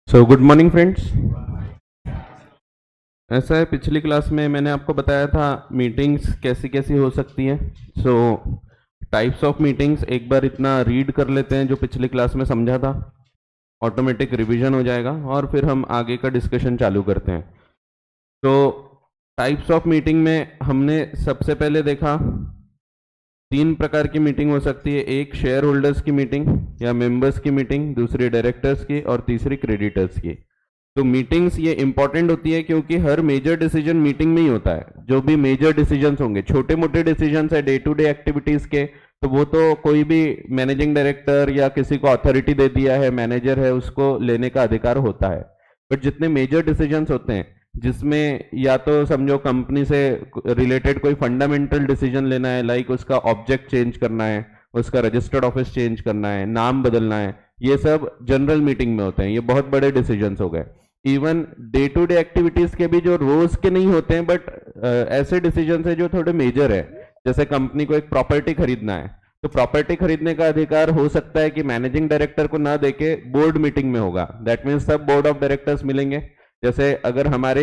So good morning friends. ऐसा है, पिछली क्लास में मैंने आपको बताया था मीटिंग्स कैसी कैसी हो सकती हैं। सो टाइप्स ऑफ मीटिंग्स एक बार इतना रीड कर लेते हैं जो पिछली क्लास में समझा था, ऑटोमेटिक रिवीजन हो जाएगा और फिर हम आगे का डिस्कशन चालू करते हैं। तो टाइप्स ऑफ मीटिंग में हमने सबसे पहले देखा 3 प्रकार की मीटिंग हो सकती है। एक शेयर होल्डर्स की मीटिंग या मेंबर्स की मीटिंग, दूसरी डायरेक्टर्स की और तीसरी क्रेडिटर्स की। तो मीटिंग्स ये इंपॉर्टेंट होती है क्योंकि हर मेजर डिसीजन मीटिंग में ही होता है। जो भी मेजर डिसीजंस होंगे, छोटे मोटे डिसीजंस है डे टू डे एक्टिविटीज के, तो वो तो कोई भी मैनेजिंग डायरेक्टर या किसी को अथॉरिटी दे दिया है, मैनेजर है, उसको लेने का अधिकार होता है। बट जितने मेजर डिसीजंस होते हैं जिसमें या तो समझो कंपनी से रिलेटेड कोई फंडामेंटल डिसीजन लेना है, लाइक उसका ऑब्जेक्ट चेंज करना है, उसका रजिस्टर्ड ऑफिस चेंज करना है, नाम बदलना है, ये सब जनरल मीटिंग में होते हैं। ये बहुत बड़े डिसीजंस हो गए। Even day to day activities के भी जो रोज के नहीं होते हैं बट ऐसे डिसीजंस है जो थोड़े मेजर है। जैसे कंपनी को एक प्रॉपर्टी खरीदना है, तो प्रॉपर्टी खरीदने का अधिकार हो सकता है कि मैनेजिंग डायरेक्टर को ना देके बोर्ड मीटिंग में होगा। दैट मीन्स सब बोर्ड ऑफ डायरेक्टर्स मिलेंगे। जैसे अगर हमारे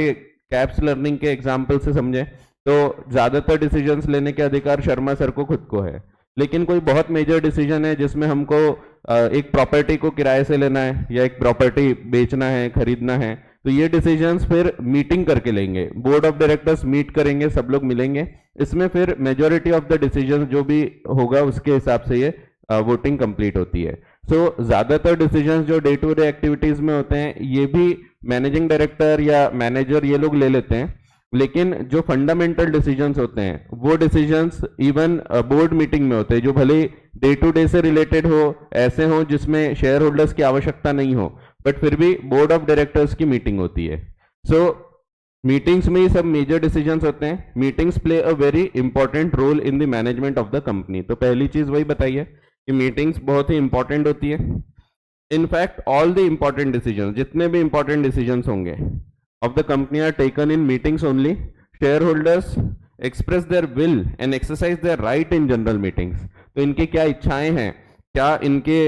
कैप्स लर्निंग के एग्जाम्पल से समझे तो ज्यादातर डिसीजंस लेने के अधिकार शर्मा सर को खुद को है। लेकिन कोई बहुत मेजर डिसीजन है जिसमें हमको एक प्रॉपर्टी को किराए से लेना है या एक प्रॉपर्टी बेचना है, खरीदना है, तो ये डिसीजंस फिर मीटिंग करके लेंगे। बोर्ड ऑफ डायरेक्टर्स मीट करेंगे, सब लोग मिलेंगे, इसमें फिर मेजोरिटी ऑफ द डिसीजन जो भी होगा उसके हिसाब से ये वोटिंग कंप्लीट होती है। सो ज्यादातर डिसीजंस जो डे टू डे एक्टिविटीज में होते हैं ये भी मैनेजिंग डायरेक्टर या मैनेजर ये लोग ले लेते हैं। लेकिन जो फंडामेंटल डिसीजंस होते हैं वो डिसीजंस इवन बोर्ड मीटिंग में होते हैं, जो भले डे टू डे से रिलेटेड हो, ऐसे हो जिसमें शेयर होल्डर्स की आवश्यकता नहीं हो, बट फिर भी बोर्ड ऑफ डायरेक्टर्स की मीटिंग होती है। सो मीटिंग्स में ही सब मेजर डिसीजंस होते हैं। Meetings play a very important role in the management of the company. तो पहली चीज वही बताइए कि मीटिंग्स बहुत ही इंपॉर्टेंट होती है। In fact all the important decision, जितने भी इंपॉर्टेंट डिसीजन होंगे of the company are taken in meetings only. Shareholders express their will and exercise their right in general meetings. तो इनकी क्या इच्छाएं हैं, क्या इनके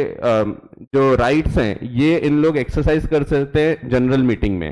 जो राइट्स हैं, ये इन लोग एक्सरसाइज कर सकते हैं जनरल मीटिंग में।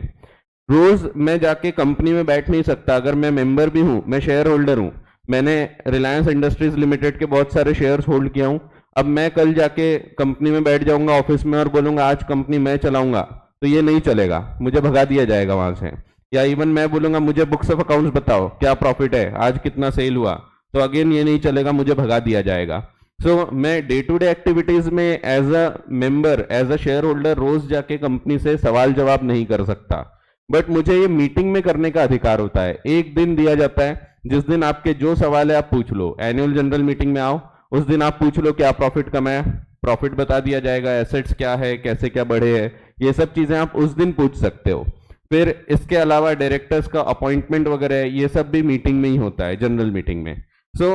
रोज मैं जाके कंपनी में बैठ नहीं सकता। अगर मैं मेंबर भी हूं, मैं शेयर होल्डर हूं, मैंने रिलायंस इंडस्ट्रीज लिमिटेड के बहुत सारे शेयर्स होल्ड किया हूं, अब मैं कल जाके कंपनी में बैठ जाऊंगा ऑफिस में और बोलूंगा आज कंपनी मैं चलाऊंगा, तो ये नहीं चलेगा, मुझे भगा दिया जाएगा वहां से। या इवन मैं बोलूंगा मुझे बुक्स ऑफ अकाउंट्स बताओ, क्या प्रॉफिट है, आज कितना सेल हुआ, तो अगेन ये नहीं चलेगा, मुझे भगा दिया जाएगा। सो मैं डे टू डे एक्टिविटीज में as a member, as a share holder रोज जाके कंपनी से सवाल जवाब नहीं कर सकता। बट मुझे ये मीटिंग में करने का अधिकार होता है। एक दिन दिया जाता है जिस दिन आपके जो सवाल है आप पूछ लो। एनुअल जनरल मीटिंग में आओ, उस दिन आप पूछ लो क्या प्रॉफिट कमाया, प्रॉफिट बता दिया जाएगा, एसेट्स क्या है, कैसे क्या बढ़े हैं, ये सब चीजें आप उस दिन पूछ सकते हो। फिर इसके अलावा डायरेक्टर्स का अपॉइंटमेंट वगैरह ये सब भी मीटिंग में ही होता है, जनरल मीटिंग में। सो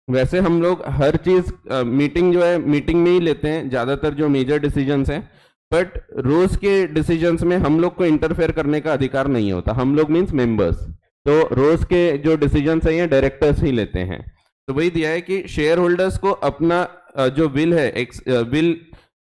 वैसे हम लोग हर चीज मीटिंग जो है मीटिंग में ही लेते हैं, ज्यादातर जो मेजर डिसीजंस हैं। बट रोज के डिसीजंस में हम लोग को इंटरफेयर करने का अधिकार नहीं होता। हम लोग मीन्स मेंबर्स, तो रोज के जो डिसीजंस हैं ये डायरेक्टर्स ही लेते हैं। तो वही दिया है कि शेयर होल्डर्स को अपना जो विल है, विल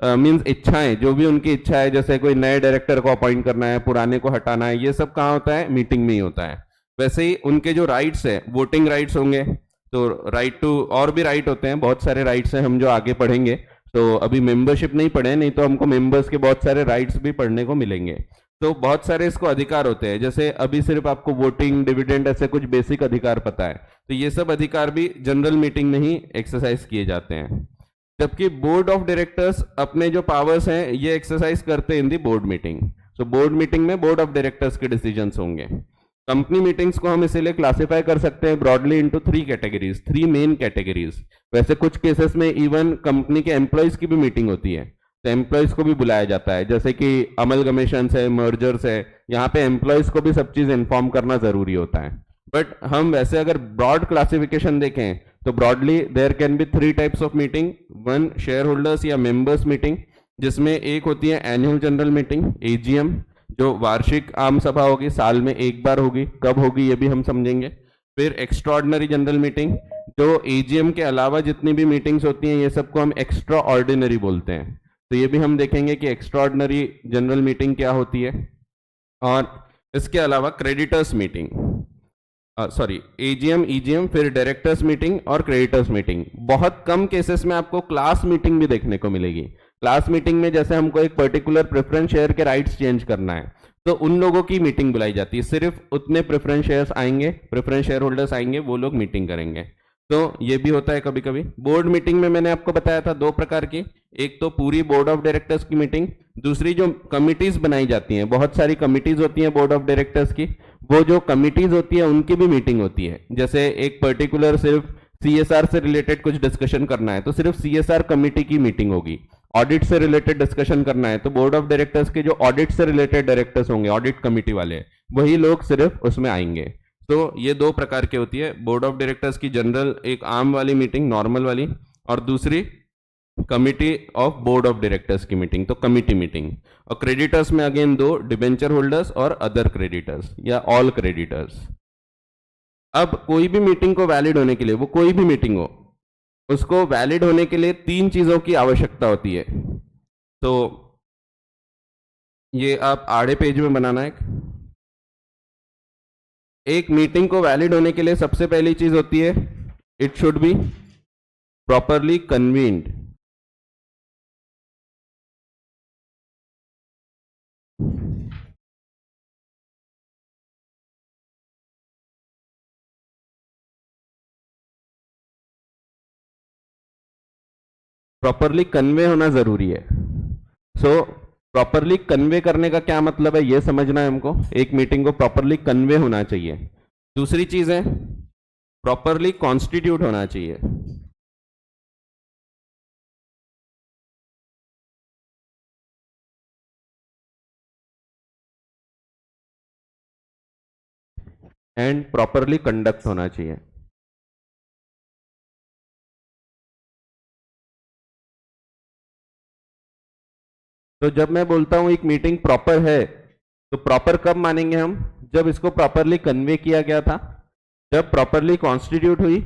मीन्स इच्छाएं, जो भी उनकी इच्छा है, जैसे कोई नए डायरेक्टर को अपॉइंट करना है, पुराने को हटाना है, ये सब कहाँ होता है, मीटिंग में ही होता है। वैसे ही उनके जो राइट्स है, वोटिंग राइट्स होंगे, तो राइट टू, और भी राइट होते हैं, बहुत सारे राइट्स हैं, हम जो आगे पढ़ेंगे। तो अभी मेंबरशिप नहीं पढ़े, नहीं तो हमको मेंबर्स के बहुत सारे राइट्स भी पढ़ने को मिलेंगे। तो बहुत सारे इसको अधिकार होते हैं, जैसे अभी सिर्फ आपको वोटिंग, डिविडेंड, ऐसे कुछ बेसिक अधिकार पता है, तो ये सब अधिकार भी जनरल मीटिंग में ही एक्सरसाइज किए जाते हैं। जबकि बोर्ड ऑफ डायरेक्टर्स अपने जो पावर्स हैं ये एक्सरसाइज करते हैं in the board meeting. So board meeting में बोर्ड ऑफ डायरेक्टर्स के डिसीजंस होंगे। कंपनी मीटिंग्स को हम इसीलिए क्लासिफाई कर सकते हैं broadly into 3 categories, 3 main categories. वैसे कुछ केसेस में इवन कंपनी के एम्प्लॉयज की भी मीटिंग होती है, तो एम्प्लॉयज को भी बुलाया जाता है, जैसे कि अमलगमेशन है, मर्जर्स है, यहाँ पे एम्प्लॉयज को भी सब चीज इन्फॉर्म करना जरूरी होता है। बट हम वैसे अगर ब्रॉड क्लासिफिकेशन देखें तो broadly there can be 3 types of meeting. One, share holders या मेंबर्स मीटिंग, जिसमें एक होती है एनुअल जनरल मीटिंग, एजीएम, जो वार्षिक आम सभा होगी, साल में एक बार होगी, कब होगी ये भी हम समझेंगे। फिर एक्स्ट्राऑर्डिनरी जनरल मीटिंग, जो एजीएम के अलावा जितनी भी मीटिंग्स होती हैं ये सबको हम एक्स्ट्रा ऑर्डिनरी बोलते हैं। तो ये भी हम देखेंगे कि एक्स्ट्राऑर्डिनरी जनरल मीटिंग क्या होती है। और इसके अलावा creditors meeting, sorry AGM, EGM, फिर डायरेक्टर्स मीटिंग और क्रेडिटर्स मीटिंग। बहुत कम केसेस में आपको क्लास मीटिंग भी देखने को मिलेगी। क्लास मीटिंग में जैसे हमको एक पर्टिकुलर प्रेफरेंस शेयर के राइट्स चेंज करना है, तो उन लोगों की मीटिंग बुलाई जाती है। सिर्फ उतने प्रेफरेंस शेयर्स आएंगे, प्रेफरेंस शेयर होल्डर्स आएंगे, वो लोग मीटिंग करेंगे। तो ये भी होता है कभी कभी। बोर्ड मीटिंग में मैंने आपको बताया था दो प्रकार की, एक तो पूरी बोर्ड ऑफ डायरेक्टर्स की मीटिंग, दूसरी जो कमिटीज बनाई जाती हैं, बहुत सारी कमिटीज होती हैं बोर्ड ऑफ डायरेक्टर्स की, वो जो कमिटीज होती है उनकी भी मीटिंग होती है। जैसे एक पर्टिकुलर सिर्फ सीएसआर से रिलेटेड कुछ डिस्कशन करना है तो सिर्फ सीएसआर कमिटी की मीटिंग होगी। ऑडिट से रिलेटेड डिस्कशन करना है तो बोर्ड ऑफ डायरेक्टर्स के जो ऑडिट से रिलेटेड डायरेक्टर्स होंगे, ऑडिट कमिटी वाले, वही लोग सिर्फ उसमें आएंगे। तो ये दो प्रकार की होती है, बोर्ड ऑफ डायरेक्टर्स की जनरल एक आम वाली मीटिंग, नॉर्मल वाली, और दूसरी committee of board of directors की मीटिंग, तो कमिटी मीटिंग। और क्रेडिटर्स में अगेन दो, डिबेंचर होल्डर्स और अदर क्रेडिटर्स या ऑल क्रेडिटर्स। अब कोई भी मीटिंग को वैलिड होने के लिए, वो कोई भी मीटिंग हो, उसको वैलिड होने के लिए तीन चीजों की आवश्यकता होती है। तो ये आप आड़े पेज में बनाना है। एक मीटिंग को वैलिड होने के लिए सबसे पहली चीज होती है, it should be properly convened. Properly convey होना जरूरी है। सो प्रॉपरली कन्वे करने का क्या मतलब है, यह समझना है हमको। एक मीटिंग को प्रॉपरली कन्वे होना चाहिए। दूसरी चीज है प्रॉपरली कॉन्स्टिट्यूट होना चाहिए। एंड प्रॉपरली कंडक्ट होना चाहिए। तो जब मैं बोलता हूं एक मीटिंग प्रॉपर है, तो प्रॉपर कब मानेंगे हम, जब इसको प्रॉपरली कन्वे किया गया था, जब प्रॉपरली कॉन्स्टिट्यूट हुई,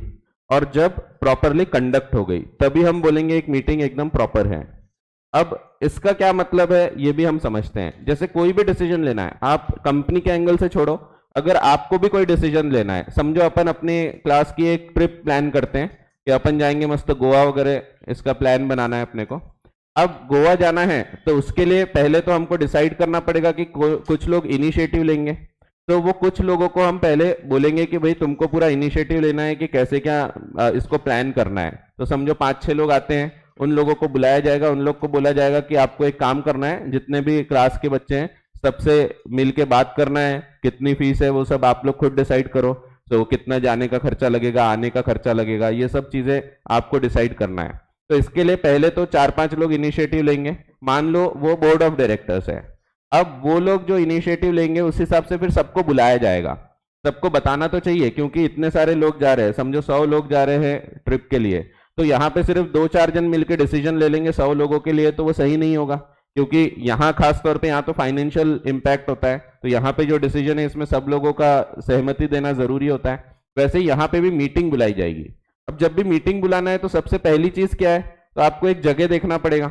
और जब प्रॉपरली कंडक्ट हो गई, तभी हम बोलेंगे एक मीटिंग एकदम प्रॉपर है। अब इसका क्या मतलब है ये भी हम समझते हैं। जैसे कोई भी डिसीजन लेना है, आप कंपनी के एंगल से छोड़ो, अगर आपको भी कोई डिसीजन लेना है, समझो अपन अपने क्लास की एक ट्रिप प्लान करते हैं कि अपन जाएंगे मस्त गोवा वगैरह, इसका प्लान बनाना है अपने को। अब गोवा जाना है तो उसके लिए पहले तो हमको डिसाइड करना पड़ेगा कि कुछ लोग इनिशिएटिव लेंगे। तो वो कुछ लोगों को हम पहले बोलेंगे कि भाई तुमको पूरा इनिशिएटिव लेना है कि कैसे क्या इसको प्लान करना है। तो समझो 5-6 लोग आते हैं, उन लोगों को बुलाया जाएगा, उन लोग को बोला जाएगा कि आपको एक काम करना है, जितने भी क्लास के बच्चे हैं सबसे मिलके बात करना है, कितनी फीस है वो सब आप लोग खुद डिसाइड करो। तो कितना जाने का खर्चा लगेगा, आने का खर्चा लगेगा, ये सब चीजें आपको डिसाइड करना है। तो इसके लिए पहले तो 4-5 लोग इनिशिएटिव लेंगे। मान लो वो बोर्ड ऑफ डायरेक्टर्स है। अब वो लोग जो इनिशिएटिव लेंगे उस हिसाब से फिर सबको बुलाया जाएगा। सबको बताना तो चाहिए क्योंकि इतने सारे लोग जा रहे हैं, समझो 100 लोग जा रहे हैं ट्रिप के लिए, तो यहाँ पे सिर्फ 2-4 जन मिलकर डिसीजन ले लेंगे 100 लोगों के लिए, तो वो सही नहीं होगा। क्योंकि यहाँ खास तौर पे यहाँ तो फाइनेंशियल इंपैक्ट होता है, तो यहाँ पे जो डिसीजन है इसमें सब लोगों का सहमति देना जरूरी होता है। वैसे ही यहाँ पे भी मीटिंग बुलाई जाएगी। अब जब भी मीटिंग बुलाना है तो सबसे पहली चीज क्या है, तो आपको एक जगह देखना पड़ेगा।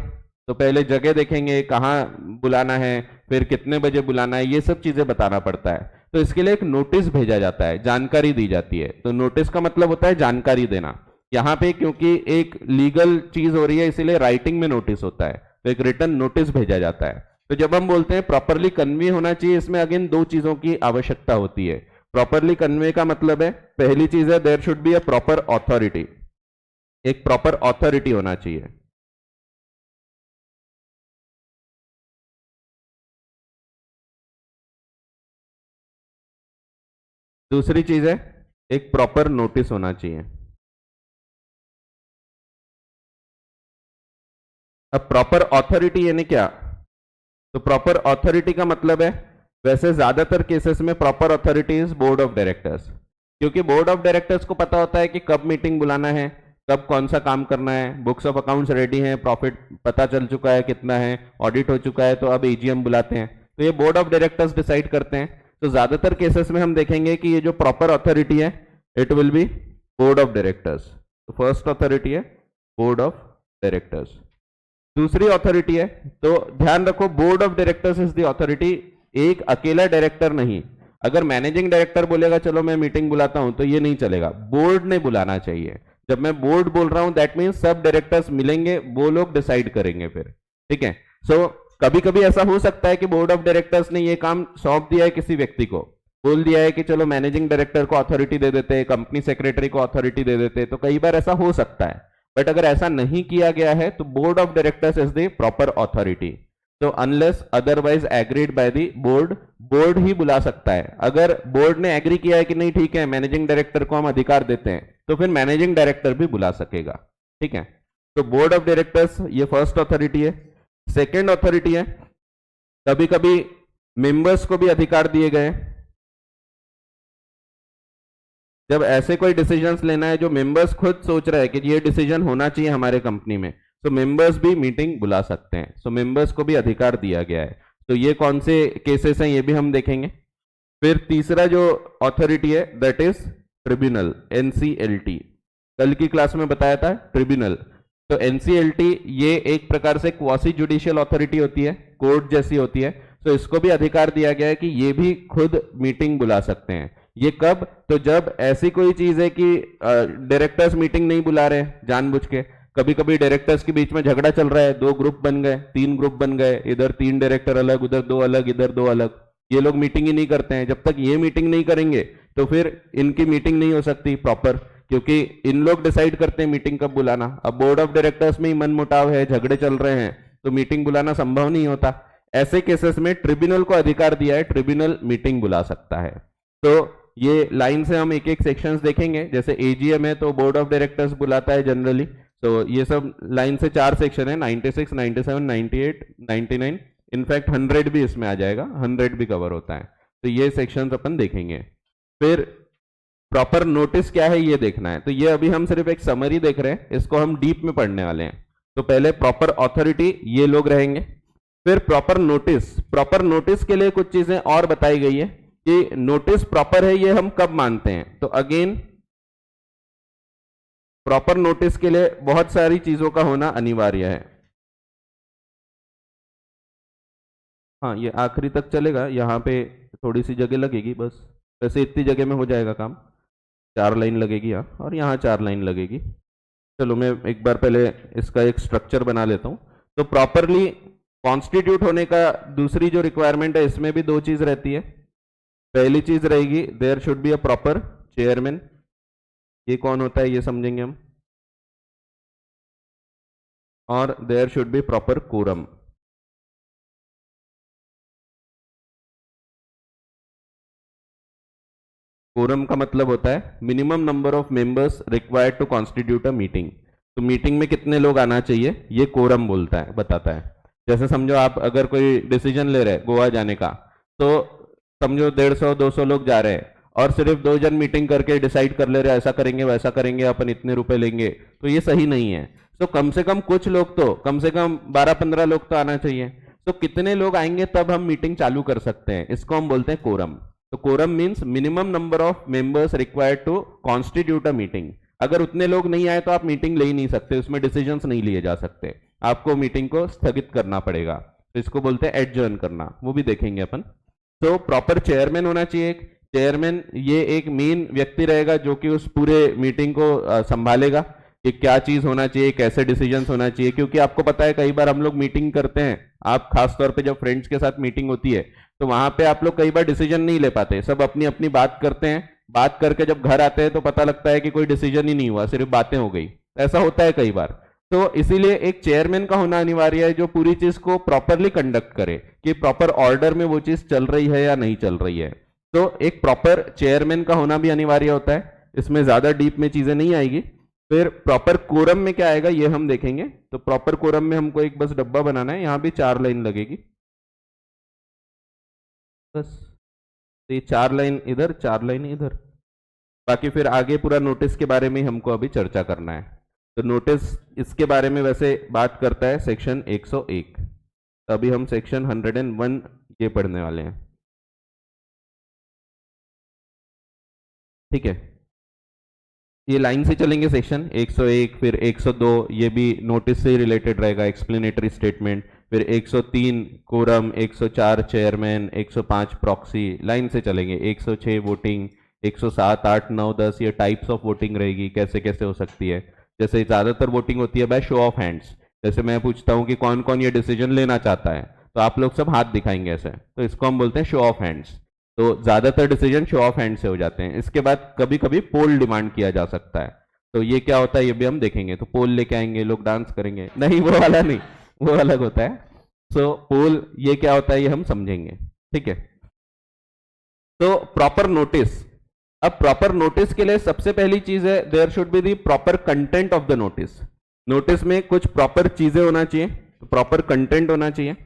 तो पहले जगह देखेंगे, कहाँ बुलाना है, फिर कितने बजे बुलाना है, ये सब चीजें बताना पड़ता है। तो इसके लिए एक नोटिस भेजा जाता है, जानकारी दी जाती है। तो नोटिस का मतलब होता है जानकारी देना। यहाँ पे क्योंकि एक लीगल चीज हो रही है इसीलिए राइटिंग में नोटिस होता है, तो एक रिटर्न नोटिस भेजा जाता है। तो जब हम बोलते हैं प्रॉपरली कन्वे होना चाहिए, इसमें अगेन दो चीजों की आवश्यकता होती है। प्रॉपरली कन्वे का मतलब है, पहली चीज है there should be a proper authority, एक प्रॉपर अथॉरिटी होना चाहिए। दूसरी चीज है एक प्रॉपर नोटिस होना चाहिए। अब प्रॉपर अथॉरिटी यानी क्या, तो प्रॉपर अथॉरिटी का मतलब है, वैसे ज्यादातर केसेस में proper authority is board of directors, क्योंकि बोर्ड ऑफ डायरेक्टर्स को पता होता है कि कब मीटिंग बुलाना है, कब कौन सा काम करना है, बुक्स ऑफ अकाउंट्स रेडी हैं, प्रॉफिट पता चल चुका है कितना है, ऑडिट हो चुका है, तो अब एजीएम बुलाते हैं। तो ये बोर्ड ऑफ डायरेक्टर्स डिसाइड करते हैं। तो ज्यादातर केसेस में हम देखेंगे कि ये जो प्रॉपर अथॉरिटी है it will be board of directors. तो फर्स्ट अथॉरिटी है बोर्ड ऑफ डायरेक्टर्स। दूसरी अथॉरिटी है, तो ध्यान रखो board of directors is the authority, एक अकेला डायरेक्टर नहीं। अगर मैनेजिंग डायरेक्टर बोलेगा चलो मैं मीटिंग बुलाता हूं, तो ये नहीं चलेगा, बोर्ड ने बुलाना चाहिए। जब मैं बोर्ड बोल रहा हूं दैट मीन्स सब डायरेक्टर्स मिलेंगे, वो लोग डिसाइड करेंगे फिर, ठीक है। सो कभी कभी ऐसा हो सकता है कि बोर्ड ऑफ डायरेक्टर्स ने ये काम सौंप दिया है किसी व्यक्ति को, बोल दिया है कि चलो मैनेजिंग डायरेक्टर को अथॉरिटी दे देते हैं, कंपनी सेक्रेटरी को अथॉरिटी दे देते हैं, तो कई बार ऐसा हो सकता है। बट अगर ऐसा नहीं किया गया है तो board of directors is the proper authority. तो unless otherwise agreed by the board, board ही बुला सकता है। अगर बोर्ड ने एग्री किया है कि नहीं ठीक है मैनेजिंग डायरेक्टर को हम अधिकार देते हैं, तो फिर मैनेजिंग डायरेक्टर भी बुला सकेगा, ठीक है। तो बोर्ड ऑफ डायरेक्टर्स ये फर्स्ट अथॉरिटी है। सेकेंड अथॉरिटी है, कभी कभी मेंबर्स को भी अधिकार दिए गए। जब ऐसे कोई डिसीजंस लेना है जो मेंबर्स खुद सोच रहे हैं कि ये डिसीजन होना चाहिए हमारे कंपनी में, तो मेंबर्स भी मीटिंग बुला सकते हैं। सो मेंबर्स को भी अधिकार दिया गया है। तो ये कौन से केसेस हैं ये भी हम देखेंगे। फिर तीसरा जो अथॉरिटी है दैट इज ट्रिब्यूनल, एनसीएलटी। कल की क्लास में बताया था ट्रिब्यूनल। तो एनसीएलटी ये एक प्रकार से क्वासी जुडिशियल अथॉरिटी होती है, कोर्ट जैसी होती है। तो इसको भी अधिकार दिया गया है कि ये भी खुद मीटिंग बुला सकते हैं। ये कब? तो जब ऐसी कोई चीज है कि डायरेक्टर्स मीटिंग नहीं बुला रहे जानबूझ के। कभी कभी डायरेक्टर्स के बीच में झगड़ा चल रहा है, 2 ग्रुप बन गए, 3 ग्रुप बन गए, इधर 3 डायरेक्टर अलग, उधर 2 अलग, इधर 2 अलग। ये लोग मीटिंग ही नहीं करते हैं। जब तक ये मीटिंग नहीं करेंगे तो फिर इनकी मीटिंग नहीं हो सकती प्रॉपर, क्योंकि इन लोग डिसाइड करते हैं मीटिंग कब बुलाना। अब बोर्ड ऑफ डायरेक्टर्स में ही मन मुटाव है, झगड़े चल रहे हैं, तो मीटिंग बुलाना संभव नहीं होता। ऐसे केसेस में ट्रिब्यूनल को अधिकार दिया है, ट्रिब्यूनल मीटिंग बुला सकता है। तो ये लाइन से हम एक एक सेक्शंस देखेंगे। जैसे एजीएम है तो बोर्ड ऑफ डायरेक्टर्स बुलाता है जनरली। तो ये सब लाइन से 4 सेक्शन है, 96, 97, 98, 99, इनफैक्ट 100 भी इसमें आ जाएगा, 100 भी कवर होता है। तो ये सेक्शंस अपन देखेंगे। फिर प्रॉपर नोटिस क्या है ये देखना है। तो ये अभी हम सिर्फ एक समरी देख रहे हैं, इसको हम डीप में पढ़ने वाले हैं। तो पहले प्रॉपर अथॉरिटी ये लोग रहेंगे। फिर प्रॉपर नोटिस, प्रॉपर नोटिस के लिए कुछ चीजें और बताई गई है कि नोटिस प्रॉपर है ये हम कब मानते हैं। तो अगेन प्रॉपर नोटिस के लिए बहुत सारी चीजों का होना अनिवार्य है। हाँ ये आखिरी तक चलेगा, यहाँ पे थोड़ी सी जगह लगेगी बस, वैसे इतनी जगह में हो जाएगा काम। 4 लाइन लगेगी यहाँ, और यहाँ 4 लाइन लगेगी। चलो मैं एक बार पहले इसका एक स्ट्रक्चर बना लेता हूँ। तो प्रॉपरली कॉन्स्टिट्यूट होने का दूसरी जो रिक्वायरमेंट है, इसमें भी 2 चीज रहती है। पहली चीज रहेगी there should be a proper chairman. ये कौन होता है ये समझेंगे हम। और there should be proper quorum. Quorum का मतलब होता है minimum number of members required to constitute a meeting. तो मीटिंग में कितने लोग आना चाहिए ये कोरम बोलता है, बताता है। जैसे समझो आप अगर कोई डिसीजन ले रहे हैं गोवा जाने का, तो समझो 150-200 लोग जा रहे हैं और सिर्फ 2 जन मीटिंग करके डिसाइड कर ले रहे हैं ऐसा करेंगे वैसा करेंगे, अपन इतने रुपए लेंगे, तो ये सही नहीं है। तो कम से कम कुछ लोग तो, कम से कम 12-15 लोग तो आना चाहिए। तो कितने लोग आएंगे तब हम मीटिंग चालू कर सकते हैं, इसको हम बोलते हैं कोरम। तो quorum means minimum number of members required to constitute a meeting. अगर उतने लोग नहीं आए तो आप मीटिंग ले ही नहीं सकते, उसमें डिसीजंस नहीं लिए जा सकते, आपको मीटिंग को स्थगित करना पड़ेगा। तो इसको बोलते हैं एडजर्न करना, वो भी देखेंगे अपन। तो प्रॉपर चेयरमैन होना चाहिए। चेयरमैन ये एक मेन व्यक्ति रहेगा जो कि उस पूरे मीटिंग को संभालेगा कि क्या चीज होना चाहिए, कैसे डिसीजंस होना चाहिए। क्योंकि आपको पता है कई बार हम लोग मीटिंग करते हैं, आप खास तौर पे जब फ्रेंड्स के साथ मीटिंग होती है तो वहां पे आप लोग कई बार डिसीजन नहीं ले पाते, सब अपनी अपनी बात करते हैं, बात करके जब घर आते हैं तो पता लगता है कि कोई डिसीजन ही नहीं हुआ, सिर्फ बातें हो गई। ऐसा होता है कई बार। तो इसीलिए एक चेयरमैन का होना अनिवार्य है जो पूरी चीज को प्रॉपरली कंडक्ट करे कि प्रॉपर ऑर्डर में वो चीज चल रही है या नहीं चल रही है। तो एक प्रॉपर चेयरमैन का होना भी अनिवार्य होता है, इसमें ज्यादा डीप में चीजें नहीं आएगी। फिर प्रॉपर कोरम में क्या आएगा ये हम देखेंगे। तो प्रॉपर कोरम में हमको एक बस डब्बा बनाना है, यहाँ भी 4 लाइन लगेगी बस। तो ये 4 लाइन इधर, 4 लाइन इधर, बाकी फिर आगे पूरा नोटिस के बारे में हमको अभी चर्चा करना है। तो नोटिस इसके बारे में वैसे बात करता है सेक्शन 101। तो अभी हम सेक्शन 101 ये पढ़ने वाले हैं, ठीक है। ये लाइन से चलेंगे सेक्शन 101, फिर 102 ये भी नोटिस से रिलेटेड रहेगा, एक्सप्लेनेटरी स्टेटमेंट, फिर 103 कोरम, 104 चेयरमैन, 105 प्रॉक्सी, लाइन से चलेंगे, 106 वोटिंग, 107, 8, 9, 10 ये टाइप्स ऑफ वोटिंग रहेगी, कैसे कैसे हो सकती है। जैसे ज़्यादातर वोटिंग होती है बाय शो ऑफ हैंड्स, जैसे मैं पूछता हूँ कि कौन कौन ये डिसीजन लेना चाहता है, तो आप लोग सब हाथ दिखाएंगे ऐसे, तो इसको हम बोलते हैं शो ऑफ हैंड्स। तो ज्यादातर डिसीजन शो ऑफ हैंड से हो जाते हैं। इसके बाद कभी कभी पोल डिमांड किया जा सकता है, तो ये क्या होता है ये भी हम देखेंगे। तो पोल लेके आएंगे, लोग डांस करेंगे, नहीं वो वाला नहीं, वो अलग होता है। सो पोल ये क्या होता है ये हम समझेंगे, ठीक है। तो प्रॉपर नोटिस, अब प्रॉपर नोटिस के लिए सबसे पहली चीज है there should be the proper content of the notice. Notice में कुछ प्रॉपर चीजें होना चाहिए, तो प्रॉपर कंटेंट होना चाहिए।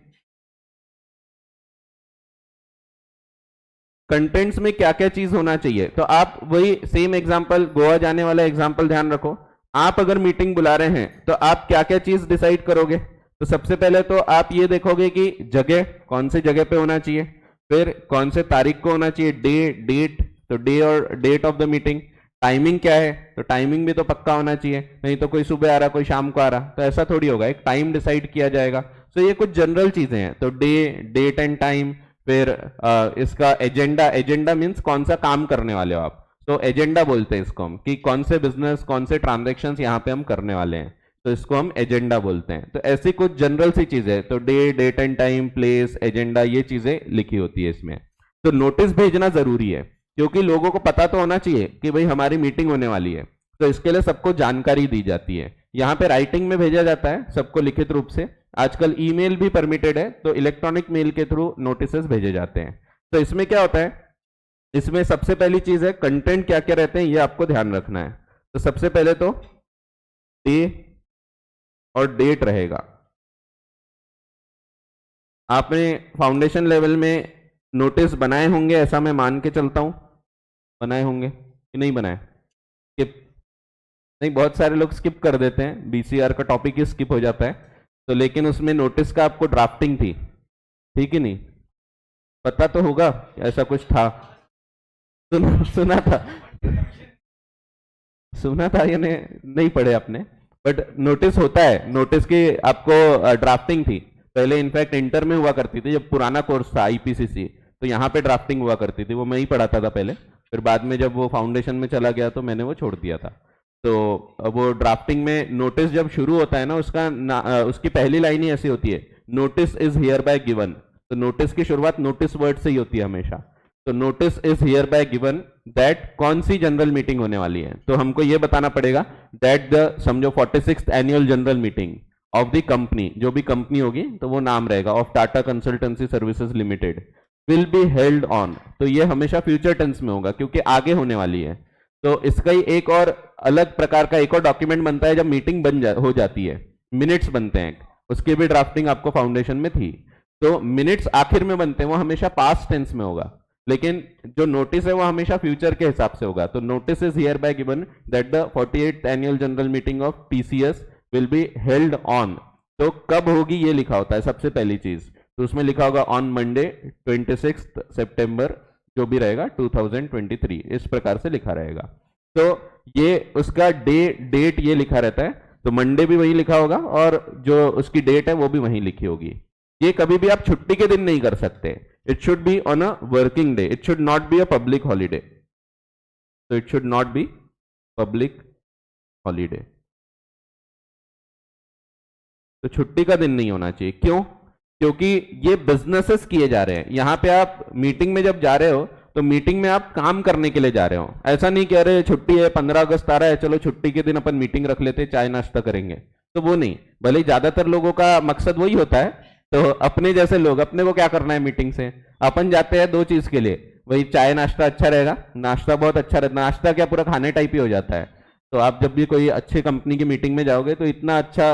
कंटेंट्स में क्या क्या चीज होना चाहिए, तो आप वही सेम एग्जांपल, गोवा जाने वाला एग्जांपल ध्यान रखो। आप अगर मीटिंग बुला रहे हैं तो आप क्या क्या चीज डिसाइड करोगे, तो सबसे पहले तो आप ये देखोगे कि जगह कौन से जगह पे होना चाहिए, फिर कौन से तारीख को होना चाहिए, डेट, तो डे और date of the meeting, timing क्या है, तो टाइमिंग भी तो पक्का होना चाहिए, नहीं तो कोई सुबह आ रहा कोई शाम को आ रहा, तो ऐसा थोड़ी होगा, एक टाइम डिसाइड किया जाएगा। तो ये कुछ जनरल चीजें हैं, तो डेट एंड टाइम, फिर इसका एजेंडा, एजेंडा मीन्स कौन सा काम करने वाले हो आप, तो एजेंडा बोलते हैं इसको हम, कि कौन से बिजनेस कौन से ट्रांजेक्शन्स यहाँ पे हम करने वाले हैं, तो इसको हम एजेंडा बोलते हैं। तो ऐसी कुछ जनरल सी चीजें, तो date and time, place, agenda, ये चीजें लिखी होती है इसमें। तो नोटिस भेजना जरूरी है, क्योंकि लोगों को पता तो होना चाहिए कि भाई हमारी मीटिंग होने वाली है, तो इसके लिए सबको जानकारी दी जाती है। यहाँ पे राइटिंग में भेजा जाता है सबको लिखित रूप से, आजकल ईमेल भी परमिटेड है, तो इलेक्ट्रॉनिक मेल के थ्रू नोटिसेस भेजे जाते हैं। तो इसमें क्या होता है, इसमें सबसे पहली चीज है कंटेंट क्या क्या रहते हैं ये आपको ध्यान रखना है। तो सबसे पहले तो डे और डेट रहेगा। आपने फाउंडेशन लेवल में नोटिस बनाए होंगे ऐसा मैं मान के चलता हूं, बनाए होंगे कि नहीं बनाए, स्किप, नहीं बहुत सारे लोग स्किप कर देते हैं, बीसीआर का टॉपिक ही स्किप हो जाता है। तो लेकिन उसमें नोटिस का आपको ड्राफ्टिंग थी, ठीक है नहीं, पता तो होगा ऐसा कुछ था, सुना था, सुना था यानी नहीं पढ़े आपने, बट नोटिस होता है, नोटिस की आपको ड्राफ्टिंग थी। पहले इनफैक्ट इंटर में हुआ करती थी, जब पुराना कोर्स था आईपीसीसी, तो यहाँ पे ड्राफ्टिंग हुआ करती थी, वो मैं ही पढ़ाता था पहले, फिर बाद में जब वो फाउंडेशन में चला गया तो मैंने वो छोड़ दिया था। तो वो ड्राफ्टिंग में नोटिस जब शुरू होता है ना, उसकी पहली लाइन ही ऐसी होती है, notice is here bye given. तो नोटिस की शुरुआत नोटिस वर्ड से ही होती है हमेशा। तो notice is here bye given that कौन सी जनरल मीटिंग होने वाली है, तो हमको ये बताना पड़ेगा दैट द समझो 46th annual general meeting of the company, जो भी कंपनी होगी तो वो नाम रहेगा, of Tata consultancy services limited, will be held on. तो ये हमेशा फ्यूचर टेंस में होगा क्योंकि आगे होने वाली है। तो इसका ही एक और अलग प्रकार का एक और डॉक्यूमेंट बनता है जब मीटिंग हो जाती है, मिनट्स बनते हैं, उसकी भी ड्राफ्टिंग आपको फाउंडेशन में थी। तो मिनट्स आखिर में बनते हैं, वो हमेशा पास्ट टेंस में होगा, लेकिन जो नोटिस है वो हमेशा फ्यूचर के हिसाब से होगा। तो notice is here bye given that the 48th annual general meeting of TCS will be held on. तो कब होगी ये लिखा होता है सबसे पहली चीज, तो उसमें लिखा होगा ऑन मंडे 26 सितंबर जो भी रहेगा 2023, इस प्रकार से लिखा रहेगा। तो ये उसका डेट ये लिखा रहता है, तो मंडे भी वही लिखा होगा और जो उसकी डेट है वो भी वहीं लिखी होगी। ये कभी भी आप छुट्टी के दिन नहीं कर सकते, it should be on a working day, it should not be a public holiday, तो it should not be public holiday, तो छुट्टी का दिन नहीं होना चाहिए। क्यों? क्योंकि ये बिजनेसेस किए जा रहे हैं, यहाँ पे आप मीटिंग में जब जा रहे हो तो मीटिंग में आप काम करने के लिए जा रहे हो, ऐसा नहीं कह रहे छुट्टी है 15 अगस्त आ रहा है चलो छुट्टी के दिन अपन मीटिंग रख लेते चाय नाश्ता करेंगे, तो वो नहीं। भले ही ज्यादातर लोगों का मकसद वही होता है, तो अपने जैसे लोग, अपने को क्या करना है मीटिंग से, अपन जाते हैं दो चीज के लिए, वही चाय नाश्ता अच्छा रहेगा, नाश्ता बहुत अच्छा रहता, नाश्ता क्या पूरा खाने टाइप ही हो जाता है। तो आप जब भी कोई अच्छी कंपनी की मीटिंग में जाओगे तो इतना अच्छा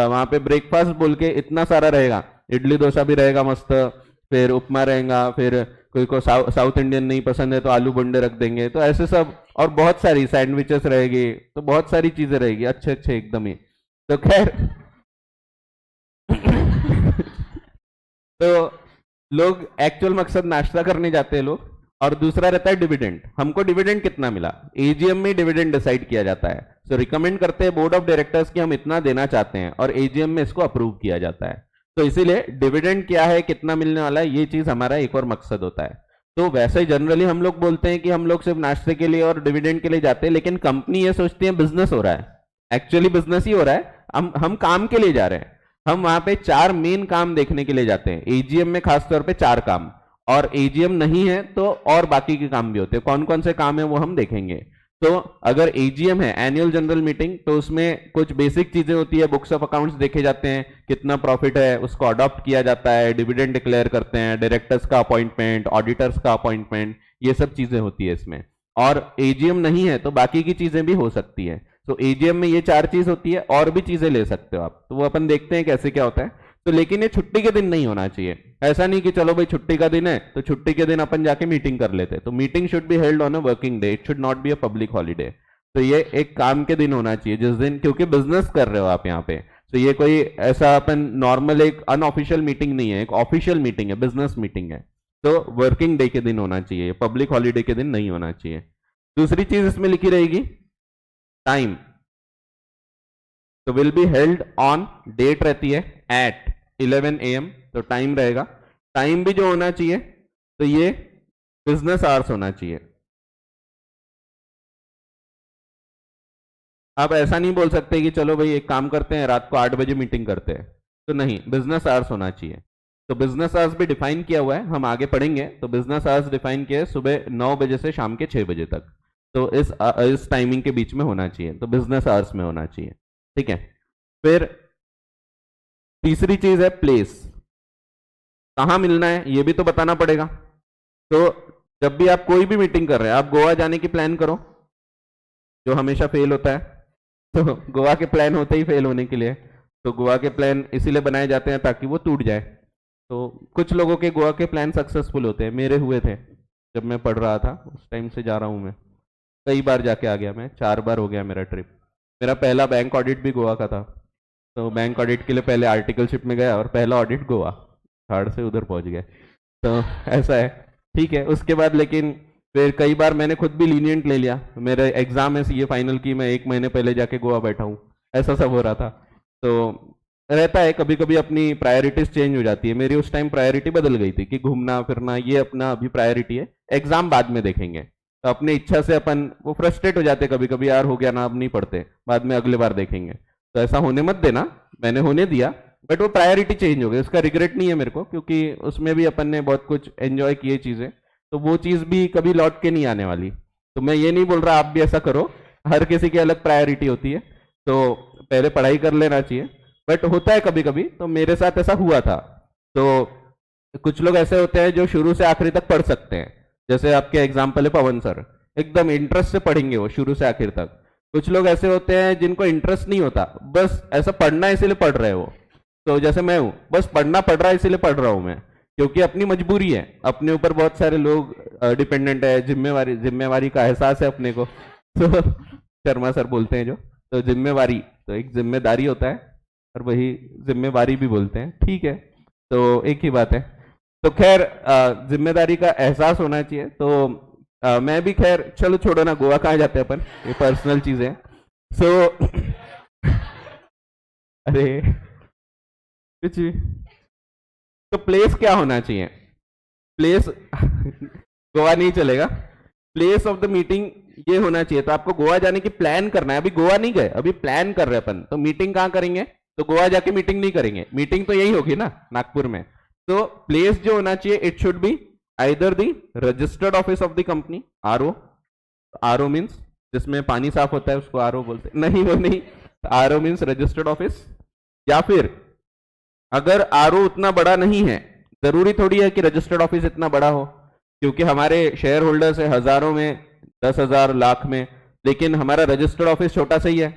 वहां पे ब्रेकफास्ट बोल के इतना सारा रहेगा, इडली डोसा भी रहेगा मस्त, फिर उपमा रहेगा, फिर कोई को साउथ इंडियन नहीं पसंद है तो आलू बंडे रख देंगे, तो ऐसे सब, और बहुत सारी सैंडविचेस रहेगी, तो बहुत सारी चीजें रहेगी अच्छे अच्छे एकदम ही। तो खैर तो लोग एक्चुअल मकसद नाश्ता करने जाते हैं लोग, और दूसरा रहता है डिविडेंड। हमको डिविडेंड कितना मिला, एजीएम में डिविडेंड डिसाइड किया जाता है। सो रिकमेंड करते हैं बोर्ड ऑफ डायरेक्टर्स कि हम इतना देना चाहते हैं और एजीएम में इसको अप्रूव किया जाता है। तो इसीलिए डिविडेंड क्या है, कितना मिलने वाला है, ये चीज हमारा एक और मकसद होता है। तो वैसे जनरली हम लोग बोलते हैं कि हम लोग सिर्फ नाश्ते के लिए और डिविडेंड के लिए जाते हैं, लेकिन कंपनी ये सोचती है बिजनेस हो रहा है, एक्चुअली बिजनेस ही हो रहा है। हम काम के लिए जा रहे हैं। हम वहां पे 4 मेन काम देखने के लिए जाते हैं, एजीएम में खासतौर पे 4 काम, और एजीएम नहीं है तो और बाकी के काम भी होते हैं। कौन कौन से काम है वो हम देखेंगे। तो अगर एजीएम है, एनुअल जनरल मीटिंग, तो उसमें कुछ बेसिक चीजें होती है, बुक्स ऑफ अकाउंट्स देखे जाते हैं, कितना प्रॉफिट है उसको अडॉप्ट किया जाता है, डिविडेंड डिक्लेयर करते हैं, डायरेक्टर्स का अपॉइंटमेंट, ऑडिटर्स का अपॉइंटमेंट, ये सब चीजें होती है इसमें। और एजीएम नहीं है तो बाकी की चीजें भी हो सकती है। तो एजीएम में ये 4 चीज होती है, और भी चीजें ले सकते हो आप, तो वो अपन देखते हैं कैसे क्या होता है। तो लेकिन ये छुट्टी के दिन नहीं होना चाहिए। ऐसा नहीं कि चलो भाई छुट्टी का दिन है तो छुट्टी के दिन अपन जाके मीटिंग कर लेते। तो meeting should be held on a working day, it should not be a public holiday. तो ये एक काम के दिन होना चाहिए जिस दिन, क्योंकि बिजनेस कर रहे हो आप यहाँ पे। तो ये कोई ऐसा अपन नॉर्मल एक अनऑफिशियल मीटिंग नहीं है, एक ऑफिशियल मीटिंग है, बिजनेस मीटिंग है। तो वर्किंग डे के दिन होना चाहिए, पब्लिक हॉलीडे के दिन नहीं होना चाहिए। दूसरी चीज इसमें लिखी रहेगी टाइम। तो will be held on, date रहती है एट 11 AM, तो टाइम रहेगा। टाइम भी जो होना चाहिए तो ये बिजनेस आवर्स होना चाहिए। आप ऐसा नहीं बोल सकते कि चलो भाई एक काम करते हैं रात को 8 बजे मीटिंग करते हैं, तो नहीं, बिजनेस आवर्स होना चाहिए। तो बिजनेस आवर्स भी डिफाइन किया हुआ है, हम आगे पढ़ेंगे। तो बिजनेस आवर्स डिफाइन किया है सुबह 9 बजे से शाम के 6 बजे तक। तो इस टाइमिंग के बीच में होना चाहिए, तो बिजनेस आवर्स में होना चाहिए। ठीक है। फिर तीसरी चीज है प्लेस, कहां मिलना है ये भी तो बताना पड़ेगा। तो जब भी आप कोई भी मीटिंग कर रहे हैं, आप गोवा जाने की प्लान करो, जो हमेशा फेल होता है। तो गोवा के प्लान होते ही फेल होने के लिए। तो गोवा के प्लान इसीलिए बनाए जाते हैं ताकि वो टूट जाए। तो कुछ लोगों के गोवा के प्लान सक्सेसफुल होते हैं, मेरे हुए थे जब मैं पढ़ रहा था, उस टाइम से जा रहा हूँ मैं, कई बार जाके आ गया मैं, 4 बार हो गया मेरा ट्रिप। मेरा पहला बैंक ऑडिट भी गोवा का था। तो बैंक ऑडिट के लिए पहले आर्टिकलशिप में गया और पहला ऑडिट गोवा, थार्ड से उधर पहुंच गए। तो ऐसा है। ठीक है। उसके बाद लेकिन फिर कई बार मैंने खुद भी लीनियंट ले लिया। मेरे एग्जाम है सीए फाइनल की, मैं 1 महीने पहले जाके गोवा बैठा हूँ, ऐसा सब हो रहा था। तो रहता है कभी कभी अपनी प्रायोरिटीज चेंज हो जाती है। मेरी उस टाइम प्रायोरिटी बदल गई थी कि घूमना फिरना ये अपना अभी प्रायोरिटी है, एग्जाम बाद में देखेंगे। तो अपनी इच्छा से अपन वो फ्रस्ट्रेट हो जाते कभी कभी, यार हो गया ना, अब नहीं पढ़ते, बाद में अगले बार देखेंगे। तो ऐसा होने मत देना, मैंने होने दिया, बट वो प्रायोरिटी चेंज हो गई, उसका रिग्रेट नहीं है मेरे को, क्योंकि उसमें भी अपन ने बहुत कुछ एंजॉय किए चीजें। तो वो चीज भी कभी लौट के नहीं आने वाली। तो मैं ये नहीं बोल रहा आप भी ऐसा करो, हर किसी की अलग प्रायोरिटी होती है। तो पहले पढ़ाई कर लेना चाहिए, बट होता है कभी कभी। तो मेरे साथ ऐसा हुआ था। तो कुछ लोग ऐसे होते हैं जो शुरू से आखिरी तक पढ़ सकते हैं, जैसे आपके एग्जाम्पल है पवन सर, एकदम इंटरेस्ट से पढ़ेंगे वो शुरू से आखिर तक। कुछ लोग ऐसे होते हैं जिनको इंटरेस्ट नहीं होता, बस ऐसा पढ़ना है इसीलिए पढ़ रहे हो। तो जैसे मैं हूँ, बस पढ़ना पड़ रहा है इसीलिए पढ़ रहा हूँ मैं, क्योंकि अपनी मजबूरी है, अपने ऊपर बहुत सारे लोग डिपेंडेंट है, जिम्मेवारी का एहसास है अपने को। तो शर्मा सर बोलते हैं जो, तो जिम्मेवारी, तो एक जिम्मेदारी होता है और वही जिम्मेवारी भी बोलते हैं, ठीक है, तो एक ही बात है। तो खैर जिम्मेदारी का एहसास होना चाहिए। तो मैं भी खैर, चलो छोड़ो ना, गोवा कहाँ जाते हैं अपन, ये पर्सनल चीजें। सो अरे कुछ भी। तो प्लेस क्या होना चाहिए, प्लेस गोवा नहीं चलेगा, प्लेस ऑफ द मीटिंग ये होना चाहिए। तो आपको गोवा जाने की प्लान करना है, अभी गोवा नहीं गए, अभी प्लान कर रहे हैं अपन। तो मीटिंग कहाँ करेंगे, तो गोवा जाके मीटिंग नहीं करेंगे, मीटिंग तो यही होगी ना नागपुर में। तो प्लेस जो होना चाहिए, it should be either the registered office of the company, RO, RO means जिसमें पानी साफ होता है उसको आरओ बोलते हैं, नहीं वो नहीं, आरओ मीन्स रजिस्टर्ड ऑफिस। या फिर अगर आरओ उतना बड़ा नहीं है, जरूरी थोड़ी है कि रजिस्टर्ड ऑफिस इतना बड़ा हो, क्योंकि हमारे शेयर होल्डर्स है हजारों में, 10,000 लाख में, लेकिन हमारा रजिस्टर्ड ऑफिस छोटा सा ही है।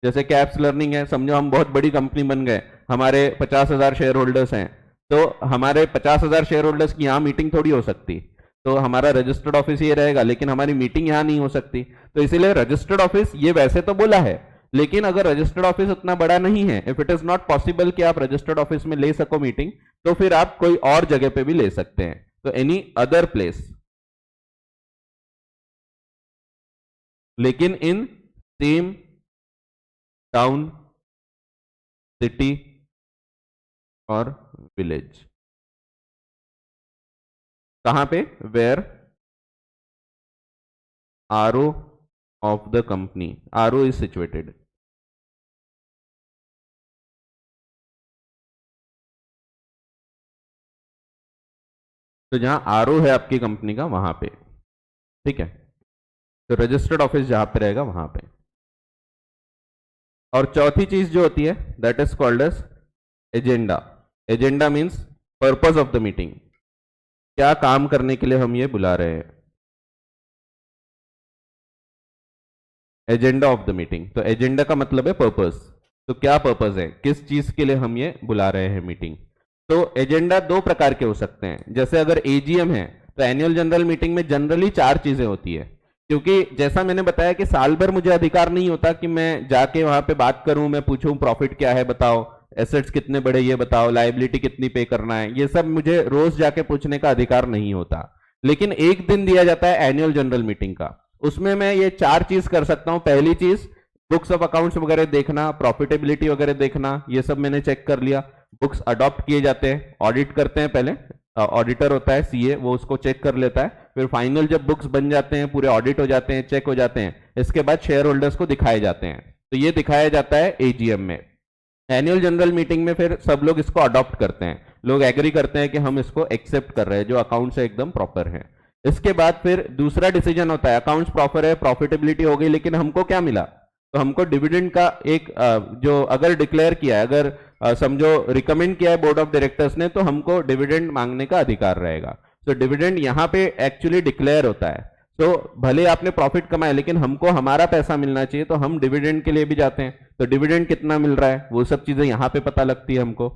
जैसे कैप्स लर्निंग है, समझो हम बहुत बड़ी कंपनी बन गए, हमारे 50,000 शेयर होल्डर्स हैं, तो हमारे 50,000 शेयर होल्डर्स की यहाँ मीटिंग थोड़ी हो सकती, तो हमारा रजिस्टर्ड ऑफिस ये रहेगा, लेकिन हमारी मीटिंग यहाँ नहीं हो सकती। तो इसीलिए रजिस्टर्ड ऑफिस ये वैसे तो बोला है, लेकिन अगर रजिस्टर्ड ऑफिस उतना बड़ा नहीं है, if it is not possible कि आप रजिस्टर्ड ऑफिस में ले सको मीटिंग, तो फिर आप कोई और जगह पे भी ले सकते हैं। तो एनी अदर प्लेस, लेकिन इन सेम टाउन, सिटी और विलेज। कहां पे? Where RO of the company, RO is situated। तो जहां RO है आपकी कंपनी का वहां पे, ठीक है। तो रजिस्टर्ड ऑफिस जहां पे रहेगा वहां पे। और चौथी चीज जो होती है that is called as agenda. Agenda means purpose of the meeting, क्या काम करने के लिए हम ये बुला रहे हैं। एजेंडा ऑफ द मीटिंग, तो एजेंडा का मतलब है पर्पस। तो क्या पर्पस है, किस चीज के लिए हम ये बुला रहे हैं मीटिंग। तो एजेंडा दो प्रकार के हो सकते हैं। जैसे अगर एजीएम है तो एनुअल जनरल मीटिंग में जनरली 4 चीजें होती है, क्योंकि जैसा मैंने बताया कि साल भर मुझे अधिकार नहीं होता कि मैं जाके वहां पे बात करूं, मैं पूछूं प्रॉफिट क्या है बताओ, एसेट्स कितने बड़े ये बताओ, लायबिलिटी कितनी पे करना है, ये सब मुझे रोज जाके पूछने का अधिकार नहीं होता। लेकिन एक दिन दिया जाता है एनुअल जनरल मीटिंग का, उसमें मैं ये 4 चीज कर सकता हूं। पहली चीज बुक्स ऑफ अकाउंट्स वगैरह देखना, प्रॉफिटेबिलिटी वगैरह देखना, ये सब मैंने चेक कर लिया। बुक्स अडॉप्ट किए जाते हैं, ऑडिट करते हैं पहले, ऑडिटर होता है सीए, वो उसको चेक कर लेता है। फिर फाइनल जब बुक्स बन जाते हैं, पूरे ऑडिट हो जाते हैं, चेक हो जाते हैं, इसके बाद शेयर होल्डर्स को दिखाए जाते हैं। तो ये दिखाया जाता है एजीएम में। एनुअल जनरल मीटिंग में फिर सब लोग इसको अडॉप्ट करते हैं, लोग एग्री करते हैं कि हम इसको एक्सेप्ट कर रहे हैं, जो अकाउंट्स एकदम प्रॉपर है। इसके बाद फिर दूसरा डिसीजन होता है, अकाउंट्स प्रॉपर है, प्रॉफिटेबिलिटी हो गई, लेकिन हमको क्या मिला, तो हमको डिविडेंड का एक जो अगर डिक्लेयर किया है, अगर समझो रिकमेंड किया है बोर्ड ऑफ डायरेक्टर्स ने, तो हमको डिविडेंड मांगने का अधिकार रहेगा। तो डिविडेंड यहाँ पे एक्चुअली डिक्लेयर होता है। तो भले आपने प्रॉफिट कमाया, लेकिन हमको हमारा पैसा मिलना चाहिए, तो हम डिविडेंड के लिए भी जाते हैं। तो डिविडेंड कितना मिल रहा है वो सब चीजें यहाँ पे पता लगती है हमको।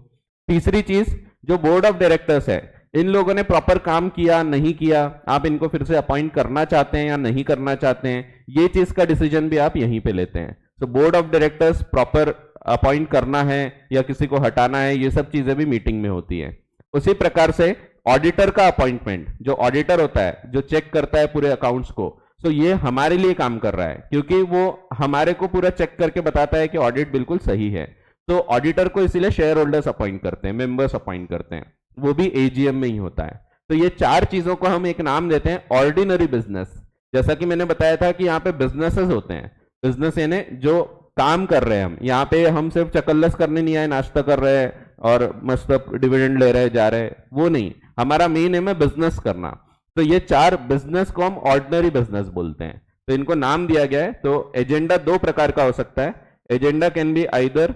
तीसरी चीज, जो बोर्ड ऑफ डायरेक्टर्स है, इन लोगों ने प्रॉपर काम किया नहीं किया, आप इनको फिर से अपॉइंट करना चाहते हैं या नहीं करना चाहते हैं, ये चीज का डिसीजन भी आप यहीं पे लेते हैं। तो board of directors proper appoint करना है या किसी को हटाना है, ये सब चीजें भी मीटिंग में होती है। उसी प्रकार से ऑडिटर का अपॉइंटमेंट, जो ऑडिटर होता है जो चेक करता है पूरे अकाउंट्स को, तो ये हमारे लिए काम कर रहा है, क्योंकि वो हमारे को पूरा चेक करके बताता है कि ऑडिट बिल्कुल सही है। तो ऑडिटर को इसीलिए शेयर होल्डर्स अपॉइंट करते हैं, मेंबर्स अपॉइंट करते हैं, वो भी एजीएम में ही होता है। तो ये 4 चीजों को हम एक नाम देते हैं ऑर्डिनरी बिजनेस। जैसा कि मैंने बताया था कि यहाँ पे बिजनेसेस होते हैं, बिजनेस यानी जो काम कर रहे हैं हम, यहाँ पे हम सिर्फ चकल्लस करने नहीं आए, नाश्ता कर रहे हैं और मस्त डिविडेंड ले रहे जा रहे, वो नहीं, हमारा मेन एम है बिजनेस करना। तो ये 4 बिजनेस को हम ऑर्डिनरी बिजनेस बोलते हैं, तो इनको नाम दिया गया है। तो एजेंडा 2 प्रकार का हो सकता है, agenda can be either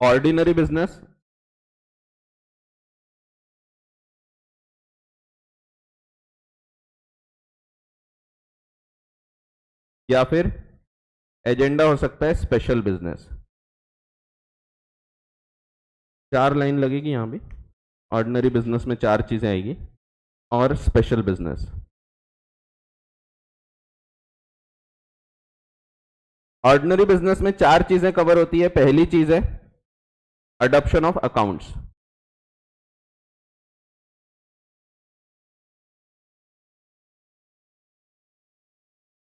ordinary business या फिर एजेंडा हो सकता है स्पेशल बिजनेस। 4 लाइन लगेगी यहां भी, ऑर्डिनरी बिजनेस में 4 चीजें आएगी और स्पेशल बिजनेस। ऑर्डिनरी बिजनेस में 4 चीजें कवर होती है। पहली चीज है अडॉप्शन ऑफ अकाउंट्स।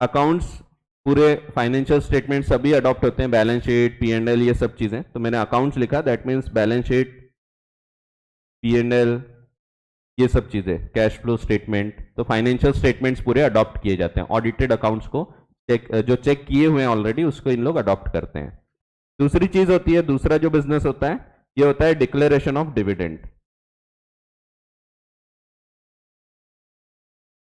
अकाउंट्स पूरे फाइनेंशियल स्टेटमेंट सभी अडॉप्ट होते हैं, बैलेंस शीट, P&L, ये सब चीजें। तो मैंने अकाउंट्स लिखा, that means balance sheet, P&L, ये सब चीजें, कैश फ्लो स्टेटमेंट। तो फाइनेंशियल स्टेटमेंट्स पूरे अडॉप्ट किए जाते हैं, ऑडिटेड अकाउंट्स को जो चेक किए हुए हैं ऑलरेडी, उसको इन लोग अडॉप्ट करते हैं। दूसरी चीज होती है, दूसरा जो बिजनेस होता है, ये होता है declaration of dividend.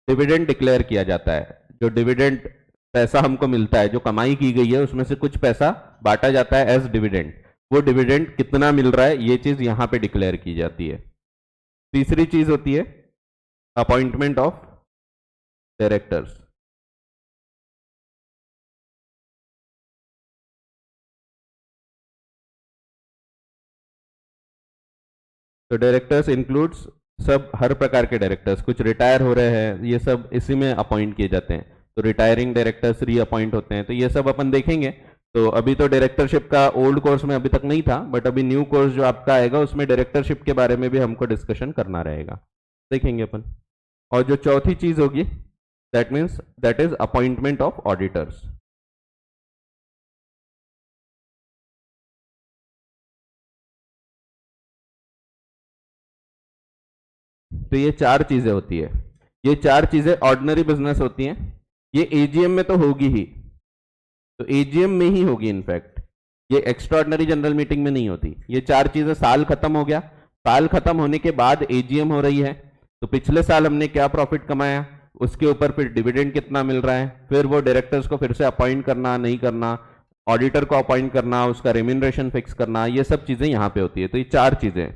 Dividend declare किया जाता है, जो डिविडेंड पैसा हमको मिलता है, जो कमाई की गई है उसमें से कुछ पैसा बांटा जाता है एज डिविडेंड, वो डिविडेंड कितना मिल रहा है ये चीज यहां पे डिक्लेयर की जाती है। तीसरी चीज होती है अपॉइंटमेंट ऑफ डायरेक्टर्स। तो डायरेक्टर्स इंक्लूड्स सब हर प्रकार के डायरेक्टर्स, कुछ रिटायर हो रहे हैं, ये सब इसी में अपॉइंट किए जाते हैं। तो रिटायरिंग डायरेक्टर्स रीअपॉइंट होते हैं, तो ये सब अपन देखेंगे। तो अभी तो डायरेक्टरशिप का ओल्ड कोर्स में अभी तक नहीं था, बट अभी न्यू कोर्स जो आपका आएगा उसमें डायरेक्टरशिप के बारे में भी हमको डिस्कशन करना रहेगा, देखेंगे अपन। और जो चौथी चीज होगी that means that is appointment of auditors. तो ये चार चीजें होती है, ये चार चीजें ऑर्डिनरी बिजनेस होती हैं। ये एजीएम में तो होगी ही, तो एजीएम में ही होगी इनफैक्ट, ये एक्स्ट्रा ऑर्डिनरी जनरल मीटिंग में नहीं होती। ये चार चीजें, साल खत्म हो गया, साल खत्म होने के बाद एजीएम हो रही है, तो पिछले साल हमने क्या प्रॉफिट कमाया, उसके ऊपर फिर डिविडेंड कितना मिल रहा है, फिर वो डायरेक्टर्स को फिर से अपॉइंट करना नहीं करना, ऑडिटर को अपॉइंट करना, उसका रेम्यूनरेशन फिक्स करना, ये सब चीजें यहाँ पे होती है। तो ये चार चीजें,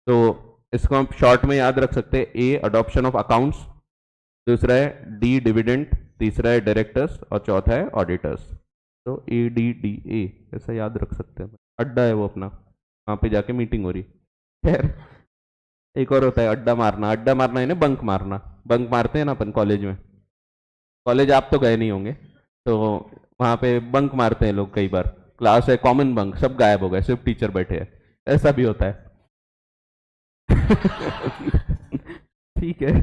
तो इसको हम शॉर्ट में याद रख सकते हैं। ए अडॉप्शन ऑफ अकाउंट्स, दूसरा है डी डिविडेंड, तीसरा है डायरेक्टर्स और चौथा है ऑडिटर्स। तो ADDA ऐसा याद रख सकते हैं। अड्डा है वो अपना, वहाँ पे जाके मीटिंग हो रही। खैर एक और होता है अड्डा मारना। अड्डा मारना है ना बंक मारना, बंक मारते हैं ना अपन कॉलेज में। कॉलेज आप तो गए नहीं होंगे, तो वहाँ पे बंक मारते हैं लोग कई बार। क्लास है कॉमन बंक, सब गायब हो गए, सिर्फ टीचर बैठे हैं, ऐसा भी होता है। ठीक है,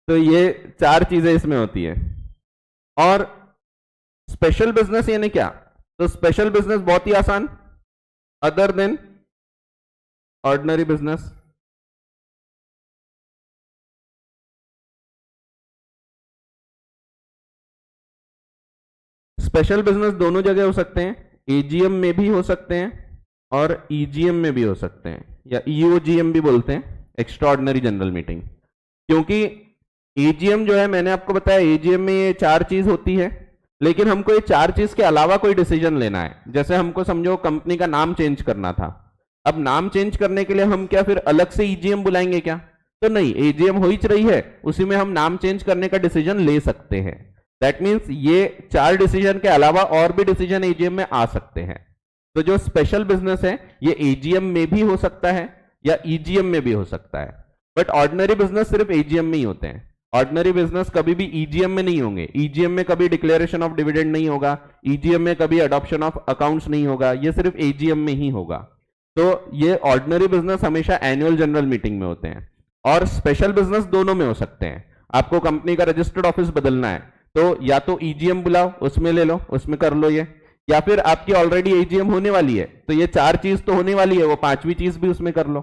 तो ये चार चीजें इसमें होती है। और स्पेशल बिजनेस यानी क्या, तो स्पेशल बिजनेस बहुत ही आसान, other than ordinary business. Special business दोनों जगह हो सकते हैं, एजीएम में भी हो सकते हैं और ईजीएम में भी हो सकते हैं, या ईओजीएम भी बोलते हैं, एक्स्ट्रा ऑर्डिनरी जनरल मीटिंग। क्योंकि एजीएम जो है, मैंने आपको बताया एजीएम में ये चार चीज होती है, लेकिन हमको ये चार चीज के अलावा कोई डिसीजन लेना है। जैसे हमको समझो कंपनी का नाम चेंज करना था, अब नाम चेंज करने के लिए हम क्या फिर अलग से ईजीएम बुलाएंगे क्या, तो नहीं, एजीएम हो ही रही है, उसी में हम नाम चेंज करने का डिसीजन ले सकते हैं। दैट मीन्स ये चार डिसीजन के अलावा और भी डिसीजन एजीएम में आ सकते हैं। तो जो स्पेशल बिजनेस है ये एजीएम में भी हो सकता है या ईजीएम में भी हो सकता है, बट ऑर्डिनरी बिजनेस सिर्फ एजीएम में ही होते हैं। ऑर्डिनरी बिजनेस कभी भी ईजीएम में नहीं होंगे, ईजीएम में कभी डिक्लेरेशन ऑफ डिविडेंड नहीं होगा, ईजीएम में कभी अडॉप्शन ऑफ अकाउंट्स नहीं होगा, ये सिर्फ एजीएम में ही होगा। तो ये ऑर्डिनरी बिजनेस हमेशा एनुअल जनरल मीटिंग में होते हैं, और स्पेशल बिजनेस दोनों में हो सकते हैं। आपको कंपनी का रजिस्टर्ड ऑफिस बदलना है तो या तो ईजीएम बुलाओ, उसमें ले लो, उसमें कर लो ये, या फिर आपकी ऑलरेडी एजीएम होने वाली है तो ये चार चीज तो होने वाली है, वो पांचवी चीज भी उसमें कर लो।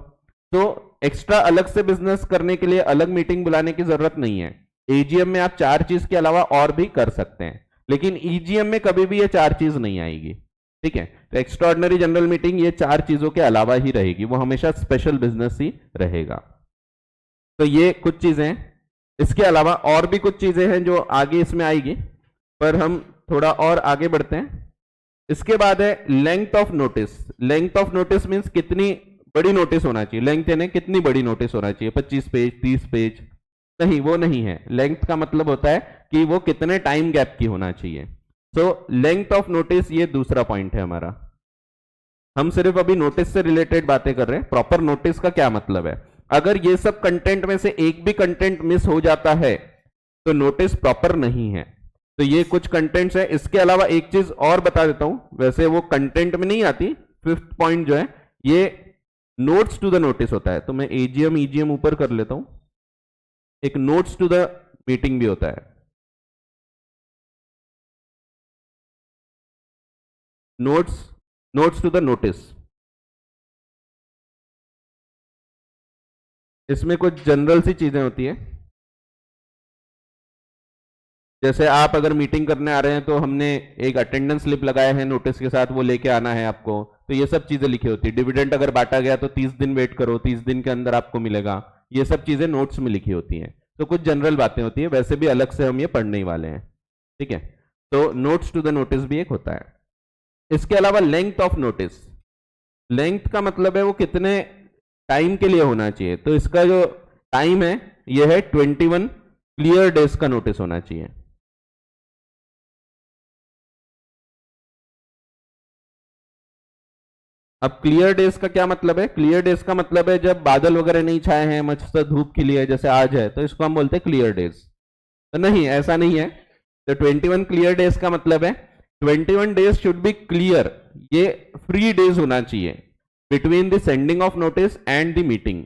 तो एक्स्ट्रा अलग से बिजनेस करने के लिए अलग मीटिंग बुलाने की जरूरत नहीं है। एजीएम में आप चार चीज के अलावा और भी कर सकते हैं, लेकिन ईजीएम में कभी भी ये चार चीज नहीं आएगी। ठीक है, तो एक्स्ट्रा ऑर्डिनरी जनरल मीटिंग ये चार चीजों के अलावा ही रहेगी, वो हमेशा स्पेशल बिजनेस ही रहेगा। तो ये कुछ चीजें हैं, इसके अलावा और भी कुछ चीजें हैं जो आगे इसमें आएगी, पर हम थोड़ा और आगे बढ़ते हैं। इसके बाद है length of notice. Length of notice means कितनी बड़ी नोटिस होना चाहिए। लेंथ यानी कितनी बड़ी नोटिस होना चाहिए, 25 पेज 30 पेज नहीं, वो नहीं है। लेंथ का मतलब होता है कि वो कितने टाइम गैप की होना चाहिए। सो लेंथ ऑफ नोटिस ये दूसरा पॉइंट है हमारा। हम सिर्फ अभी नोटिस से रिलेटेड बातें कर रहे हैं, प्रॉपर नोटिस का क्या मतलब है। अगर ये सब कंटेंट में से एक भी कंटेंट मिस हो जाता है तो नोटिस प्रॉपर नहीं है। तो ये कुछ कंटेंट्स है। इसके अलावा एक चीज और बता देता हूं, वैसे वो कंटेंट में नहीं आती, फिफ्थ पॉइंट जो है ये नोट्स टू द नोटिस होता है। तो मैं एजीएम ईजीएम ऊपर कर लेता हूं, एक नोट्स टू द मीटिंग भी होता है। नोट्स टू द नोटिस, इसमें कुछ जनरल सी चीजें होती है। जैसे आप अगर मीटिंग करने आ रहे हैं तो हमने एक अटेंडेंस स्लिप लगाया है नोटिस के साथ, वो लेके आना है आपको, तो ये सब चीजें लिखी होती है। डिविडेंड अगर बांटा गया तो 30 दिन वेट करो, 30 दिन के अंदर आपको मिलेगा, ये सब चीजें नोट्स में लिखी होती हैं। तो कुछ जनरल बातें होती है, वैसे भी अलग से हम ये पढ़ने ही वाले हैं। ठीक है, तो नोट्स टू द नोटिस भी एक होता है। इसके अलावा लेंथ ऑफ नोटिस, लेंथ का मतलब है वो कितने टाइम के लिए होना चाहिए। तो इसका जो टाइम है ये है 21 क्लियर डेज का नोटिस होना चाहिए। अब क्लियर डेज का क्या मतलब है, क्लियर डेज का मतलब है जब बादल वगैरह नहीं छाए हैं, मस्त धूप खिली है, जैसे आज है, तो इसको हम बोलते हैं क्लियर डेज। तो नहीं, ऐसा नहीं है। तो 21 क्लियर डेज का मतलब है 21 डेज शुड बी क्लियर, ये फ्री डेज होना चाहिए between the sending of notice and the meeting.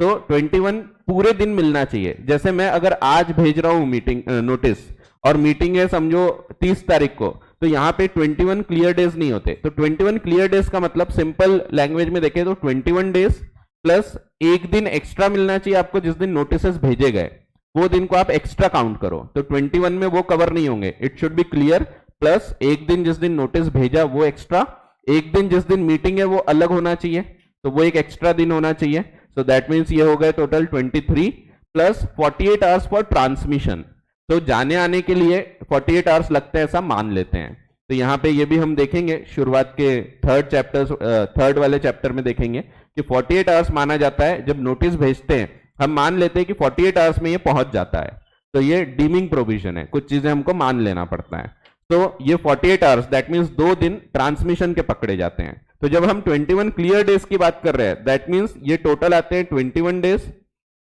तो 21 पूरे दिन मिलना चाहिए। जैसे मैं अगर आज भेज रहा हूं मीटिंग नोटिस और मीटिंग है समझो 30 तारीख को, तो यहाँ पे 21 क्लियर डेज नहीं होते। तो 21 क्लियर डेज का मतलब सिंपल लैंग्वेज में देखें तो 21 डेज प्लस एक दिन एक्स्ट्रा मिलना चाहिए आपको जिस दिन नोटिसेस भेजे गए, वो दिन को आप एक्स्ट्रा काउंट करो। तो 21 में वो कवर नहीं होंगे, it should B clear, plus एक दिन जिस दिन नोटिस भेजा वो एक्स्ट्रा, एक दिन जिस दिन मीटिंग है वो अलग होना चाहिए, तो वो एक एक्स्ट्रा दिन होना चाहिए। सो दैट मीन्स ये हो गए total 23 plus 48 hours for transmission. तो जाने आने के लिए 48 आवर्स लगते हैं ऐसा मान लेते हैं। तो यहाँ पे ये भी हम देखेंगे शुरुआत के थर्ड वाले चैप्टर में देखेंगे कि 48 आवर्स माना जाता है जब नोटिस भेजते हैं, हम मान लेते हैं कि 48 आवर्स में ये पहुंच जाता है, तो ये डीमिंग प्रोविजन है, कुछ चीजें हमको मान लेना पड़ता है। तो ये 48 आवर्स दैट मीन्स 2 दिन ट्रांसमिशन के पकड़े जाते हैं। तो जब हम 21 क्लियर डेज की बात कर रहे हैं दैट मीन्स ये टोटल आते हैं 21 डेज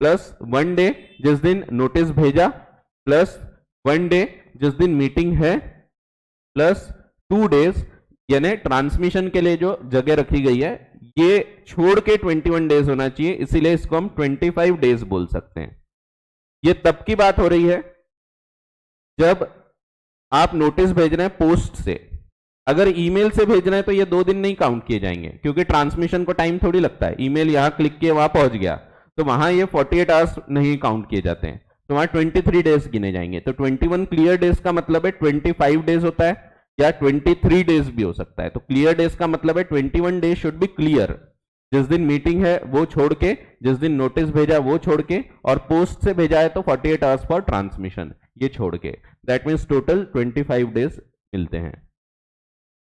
प्लस 1 डे जिस दिन नोटिस भेजा प्लस 1 डे जिस दिन मीटिंग है प्लस 2 डेज यानी ट्रांसमिशन के लिए जो जगह रखी गई है ये छोड़ के 21 डेज होना चाहिए, इसीलिए इसको हम 25 डेज बोल सकते हैं। ये तब की बात हो रही है जब आप नोटिस भेज रहे हैं पोस्ट से। अगर ईमेल से भेज रहे हैं तो ये 2 दिन नहीं काउंट किए जाएंगे क्योंकि ट्रांसमिशन को टाइम थोड़ी लगता है, ईमेल यहां क्लिक किए वहां पहुंच गया, तो वहां ये 48 आवर्स नहीं काउंट किए जाते हैं, तो वहां 23 डेज गिने जाएंगे। तो 21 क्लियर डेज का मतलब है 25 डेज होता है या 23 डेज भी हो सकता है। तो क्लियर डेज का मतलब है 21 डेज शुड बी क्लियर, जिस दिन मीटिंग है वो छोड़ के, जिस दिन नोटिस भेजा वो छोड़ के, और पोस्ट से भेजा है तो 48 आवर्स फॉर ट्रांसमिशन ये छोड़ के, दैट मीन्स टोटल 25 डेज मिलते हैं।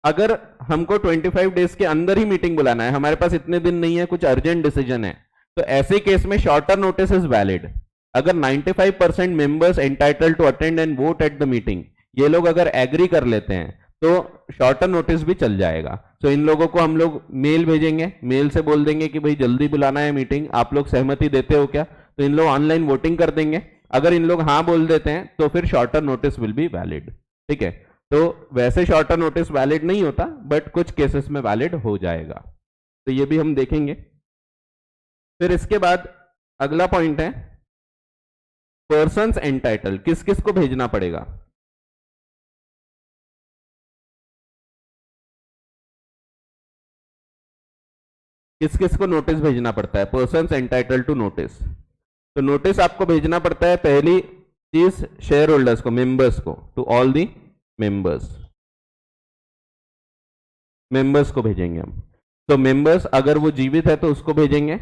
अगर हमको 25 डेज के अंदर ही मीटिंग बुलाना है, हमारे पास इतने दिन नहीं है, कुछ अर्जेंट डिसीजन है, तो ऐसे केस में शॉर्टर नोटिस इज वैलिड। अगर 95% members entitled to attend and vote at the meeting, ये लोग अगर एग्री कर लेते हैं तो शॉर्टर नोटिस भी चल जाएगा। तो इन लोगों को हम लोग मेल भेजेंगे, मेल से बोल देंगे कि भाई जल्दी बुलाना है मीटिंग, आप लोग सहमति देते हो क्या, तो इन लोग ऑनलाइन वोटिंग कर देंगे। अगर इन लोग हाँ बोल देते हैं तो फिर shorter notice will be valid. ठीक है, तो वैसे शॉर्टर नोटिस वैलिड नहीं होता बट कुछ केसेस में वैलिड हो जाएगा, तो ये भी हम देखेंगे। फिर इसके बाद अगला पॉइंट है पर्सन्स एंटाइटल, किस किस को भेजना पड़ेगा। किस किस को नोटिस भेजना पड़ता है, पर्सन्स एंटाइटल टू नोटिस। तो नोटिस आपको भेजना पड़ता है पहली चीज शेयर होल्डर्स को, मेंबर्स को, to all the members, members को भेजेंगे हम। तो मेंबर्स अगर वो जीवित है तो उसको भेजेंगे,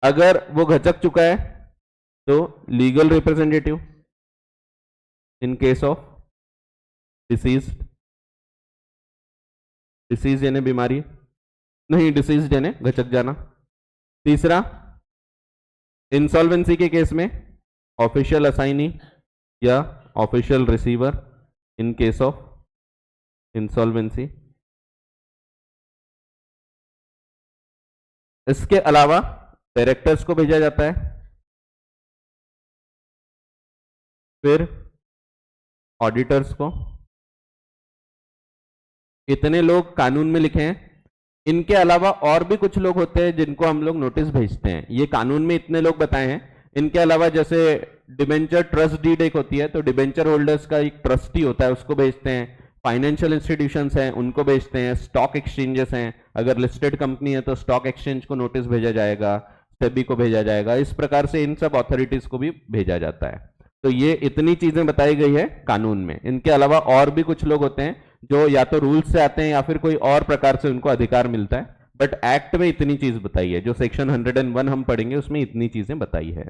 अगर वो घचक चुका है तो legal representative in case of disease, disease यानी बीमारी नहीं, डिसीज यानी घचक जाना। तीसरा इंसॉल्वेंसी के केस में ऑफिशियल असाइनी या official receiver in case of insolvency. इसके अलावा डायरेक्टर्स को भेजा जाता है, फिर ऑडिटर्स को। इतने लोग कानून में लिखे हैं। इनके अलावा और भी कुछ लोग होते हैं जिनको हम लोग नोटिस भेजते हैं, ये कानून में इतने लोग बताए हैं। इनके अलावा जैसे डिबेंचर ट्रस्ट डीड एक होती है, तो डिबेंचर होल्डर्स का एक ट्रस्टी होता है, उसको भेजते हैं। फाइनेंशियल इंस्टीट्यूशंस हैं उनको भेजते हैं, स्टॉक एक्सचेंजेस हैं, अगर लिस्टेड कंपनी है तो स्टॉक एक्सचेंज को नोटिस भेजा जाएगा, सेबी को भेजा जाएगा, इस प्रकार से इन सब अथॉरिटीज को भी भेजा जाता है। तो ये इतनी चीजें बताई गई है कानून में। इनके अलावा और भी कुछ लोग होते हैं जो या तो रूल्स से आते हैं या फिर कोई और प्रकार से उनको अधिकार मिलता है, बट एक्ट में इतनी चीज बताई है, जो सेक्शन 101 हम पढ़ेंगे उसमें इतनी चीजें बताई है।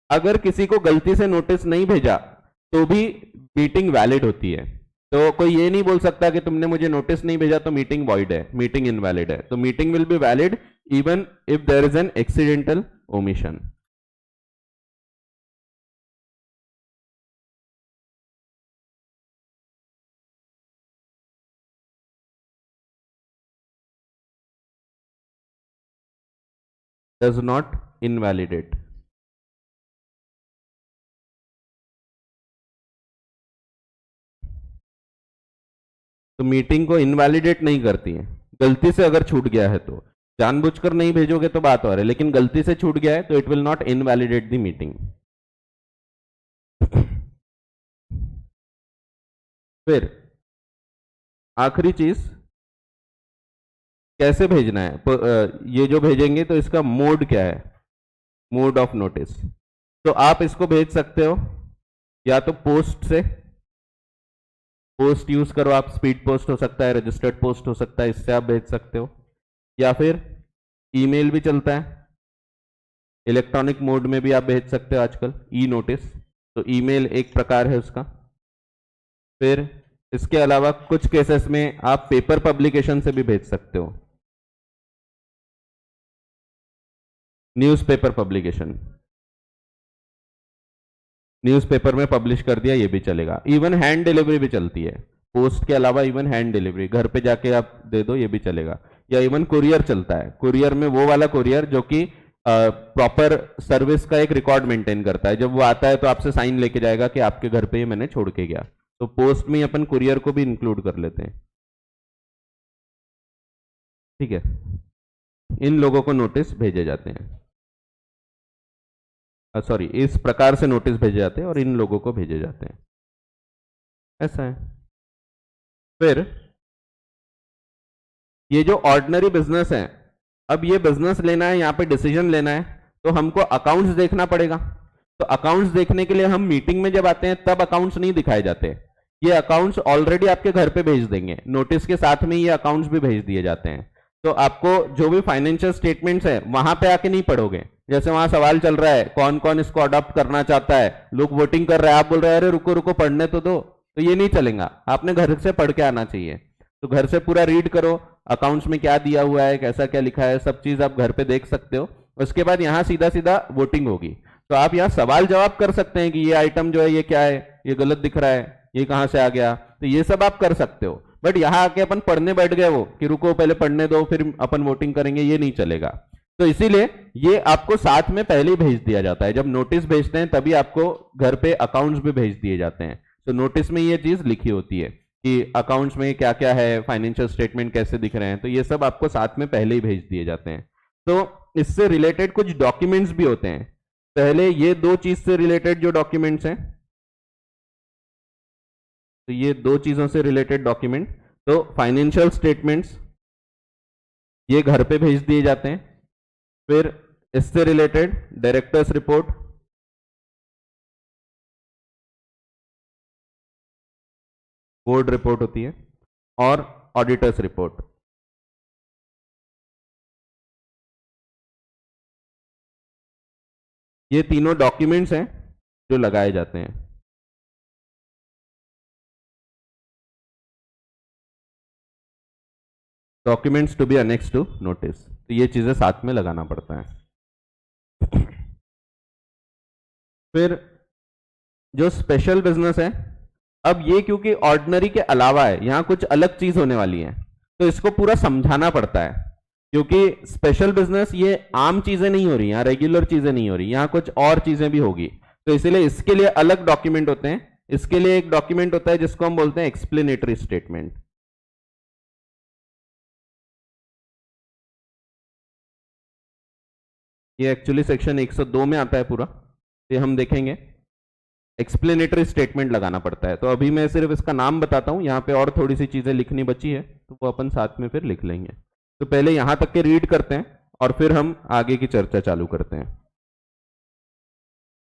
अगर किसी को गलती से नोटिस नहीं भेजा तो भी मीटिंग वैलिड होती है। तो कोई ये नहीं बोल सकता कि तुमने मुझे नोटिस नहीं भेजा तो मीटिंग वॉइड है, मीटिंग इनवैलिड है। तो meeting will be valid even if there is an accidental omission. does not invalidate। तो मीटिंग को इनवैलिडेट नहीं करती है, गलती से अगर छूट गया है तो। जानबूझकर नहीं भेजोगे तो बात और है, लेकिन गलती से छूट गया है तो it will not invalidate the meeting. फिर आखिरी चीज, कैसे भेजना है। ये जो भेजेंगे तो इसका मोड क्या है, मोड ऑफ नोटिस। तो आप इसको भेज सकते हो या तो पोस्ट से, पोस्ट यूज करो आप, स्पीड पोस्ट हो सकता है, रजिस्टर्ड पोस्ट हो सकता है, इससे आप भेज सकते हो, या फिर ईमेल भी चलता है, इलेक्ट्रॉनिक मोड में भी आप भेज सकते हो आजकल, ई नोटिस। तो ईमेल एक प्रकार है उसका। फिर इसके अलावा कुछ केसेस में आप पेपर पब्लिकेशन से भी भेज सकते हो, न्यूज़पेपर पब्लिकेशन, न्यूज़पेपर में पब्लिश कर दिया, ये भी चलेगा। इवन हैंड डिलीवरी भी चलती है, पोस्ट के अलावा इवन हैंड डिलीवरी, घर पे जाके आप दे दो, ये भी चलेगा। या इवन कुरियर चलता है, कुरियर में वो वाला कुरियर जो कि प्रॉपर सर्विस का एक रिकॉर्ड मेंटेन करता है, जब वो आता है तो आपसे साइन लेके जाएगा कि आपके घर पे ही मैंने छोड़ के गया। तो पोस्ट में अपन कुरियर को भी इंक्लूड कर लेते हैं, ठीक है। इन लोगों को नोटिस भेजे जाते हैं, सॉरी, इस प्रकार से नोटिस भेजे जाते हैं और इन लोगों को भेजे जाते हैं, ऐसा है। फिर ये जो ऑर्डिनरी बिजनेस है, अब ये बिजनेस लेना है, यहाँ पे डिसीजन लेना है, तो हमको अकाउंट्स देखना पड़ेगा। तो अकाउंट्स देखने के लिए हम मीटिंग में जब आते हैं तब अकाउंट्स नहीं दिखाए जाते, ये अकाउंट्स ऑलरेडी आपके घर पे भेज देंगे, नोटिस के साथ में ये अकाउंट्स भी भेज दिए जाते हैं। तो आपको जो भी फाइनेंशियल स्टेटमेंट्स है वहां पे आके नहीं पढ़ोगे, जैसे वहां सवाल चल रहा है कौन कौन इसको अडॉप्ट करना चाहता है, लोग वोटिंग कर रहे हैं, आप बोल रहे हैं अरे रुको रुको पढ़ने तो दो, तो ये नहीं चलेगा, आपने घर से पढ़ के आना चाहिए। तो घर से पूरा रीड करो, अकाउंट्स में क्या दिया हुआ है, कैसा क्या लिखा है, सब चीज आप घर पे देख सकते हो। उसके बाद यहाँ सीधा सीधा वोटिंग होगी, तो आप यहाँ सवाल जवाब कर सकते हैं कि ये आइटम जो है ये क्या है, ये गलत दिख रहा है, ये कहाँ से आ गया, तो ये सब आप कर सकते हो। बट यहाँ आके अपन पढ़ने बैठ गए वो कि रुको पहले पढ़ने दो फिर अपन वोटिंग करेंगे, ये नहीं चलेगा। तो इसीलिए ये आपको साथ में पहले ही भेज दिया जाता है, जब नोटिस भेजते हैं तभी आपको घर पे अकाउंट्स भी भेज दिए जाते हैं। तो नोटिस में ये चीज लिखी होती है कि अकाउंट्स में क्या क्या है, फाइनेंशियल स्टेटमेंट कैसे दिख रहे हैं, तो ये सब आपको साथ में पहले ही भेज दिए जाते हैं। तो इससे रिलेटेड कुछ डॉक्यूमेंट्स भी होते हैं, पहले ये दो चीज से रिलेटेड जो डॉक्यूमेंट्स हैं, तो ये दो चीजों से रिलेटेड डॉक्यूमेंट, तो फाइनेंशियल स्टेटमेंट्स ये घर पे भेज दिए जाते हैं। फिर इससे related directors report, board report होती है, और ऑडिटर्स रिपोर्ट। ये तीनों डॉक्यूमेंट्स हैं जो लगाए जाते हैं। Documents to be annex to notice, तो ये चीजें साथ में लगाना पड़ता है। फिर जो स्पेशल बिजनेस है, अब ये क्योंकि ऑर्डिनरी के अलावा है, यहां कुछ अलग चीज होने वाली है, तो इसको पूरा समझाना पड़ता है, क्योंकि स्पेशल बिजनेस ये आम चीजें नहीं हो रही, यहाँ रेगुलर चीजें नहीं हो रही, यहाँ कुछ और चीजें भी होगी, तो इसीलिए इसके लिए अलग डॉक्यूमेंट होते हैं। इसके लिए एक डॉक्यूमेंट होता है जिसको हम बोलते हैं एक्सप्लेनेटरी स्टेटमेंट। ये एक्चुअली सेक्शन 102 में आता है पूरा, ये हम देखेंगे। एक्सप्लेनेटरी स्टेटमेंट लगाना पड़ता है, तो अभी मैं सिर्फ इसका नाम बताता हूं, यहाँ पे और थोड़ी सी चीजें लिखनी बची है तो वो अपन साथ में फिर लिख लेंगे। तो पहले यहां तक के रीड करते हैं और फिर हम आगे की चर्चा चालू करते हैं,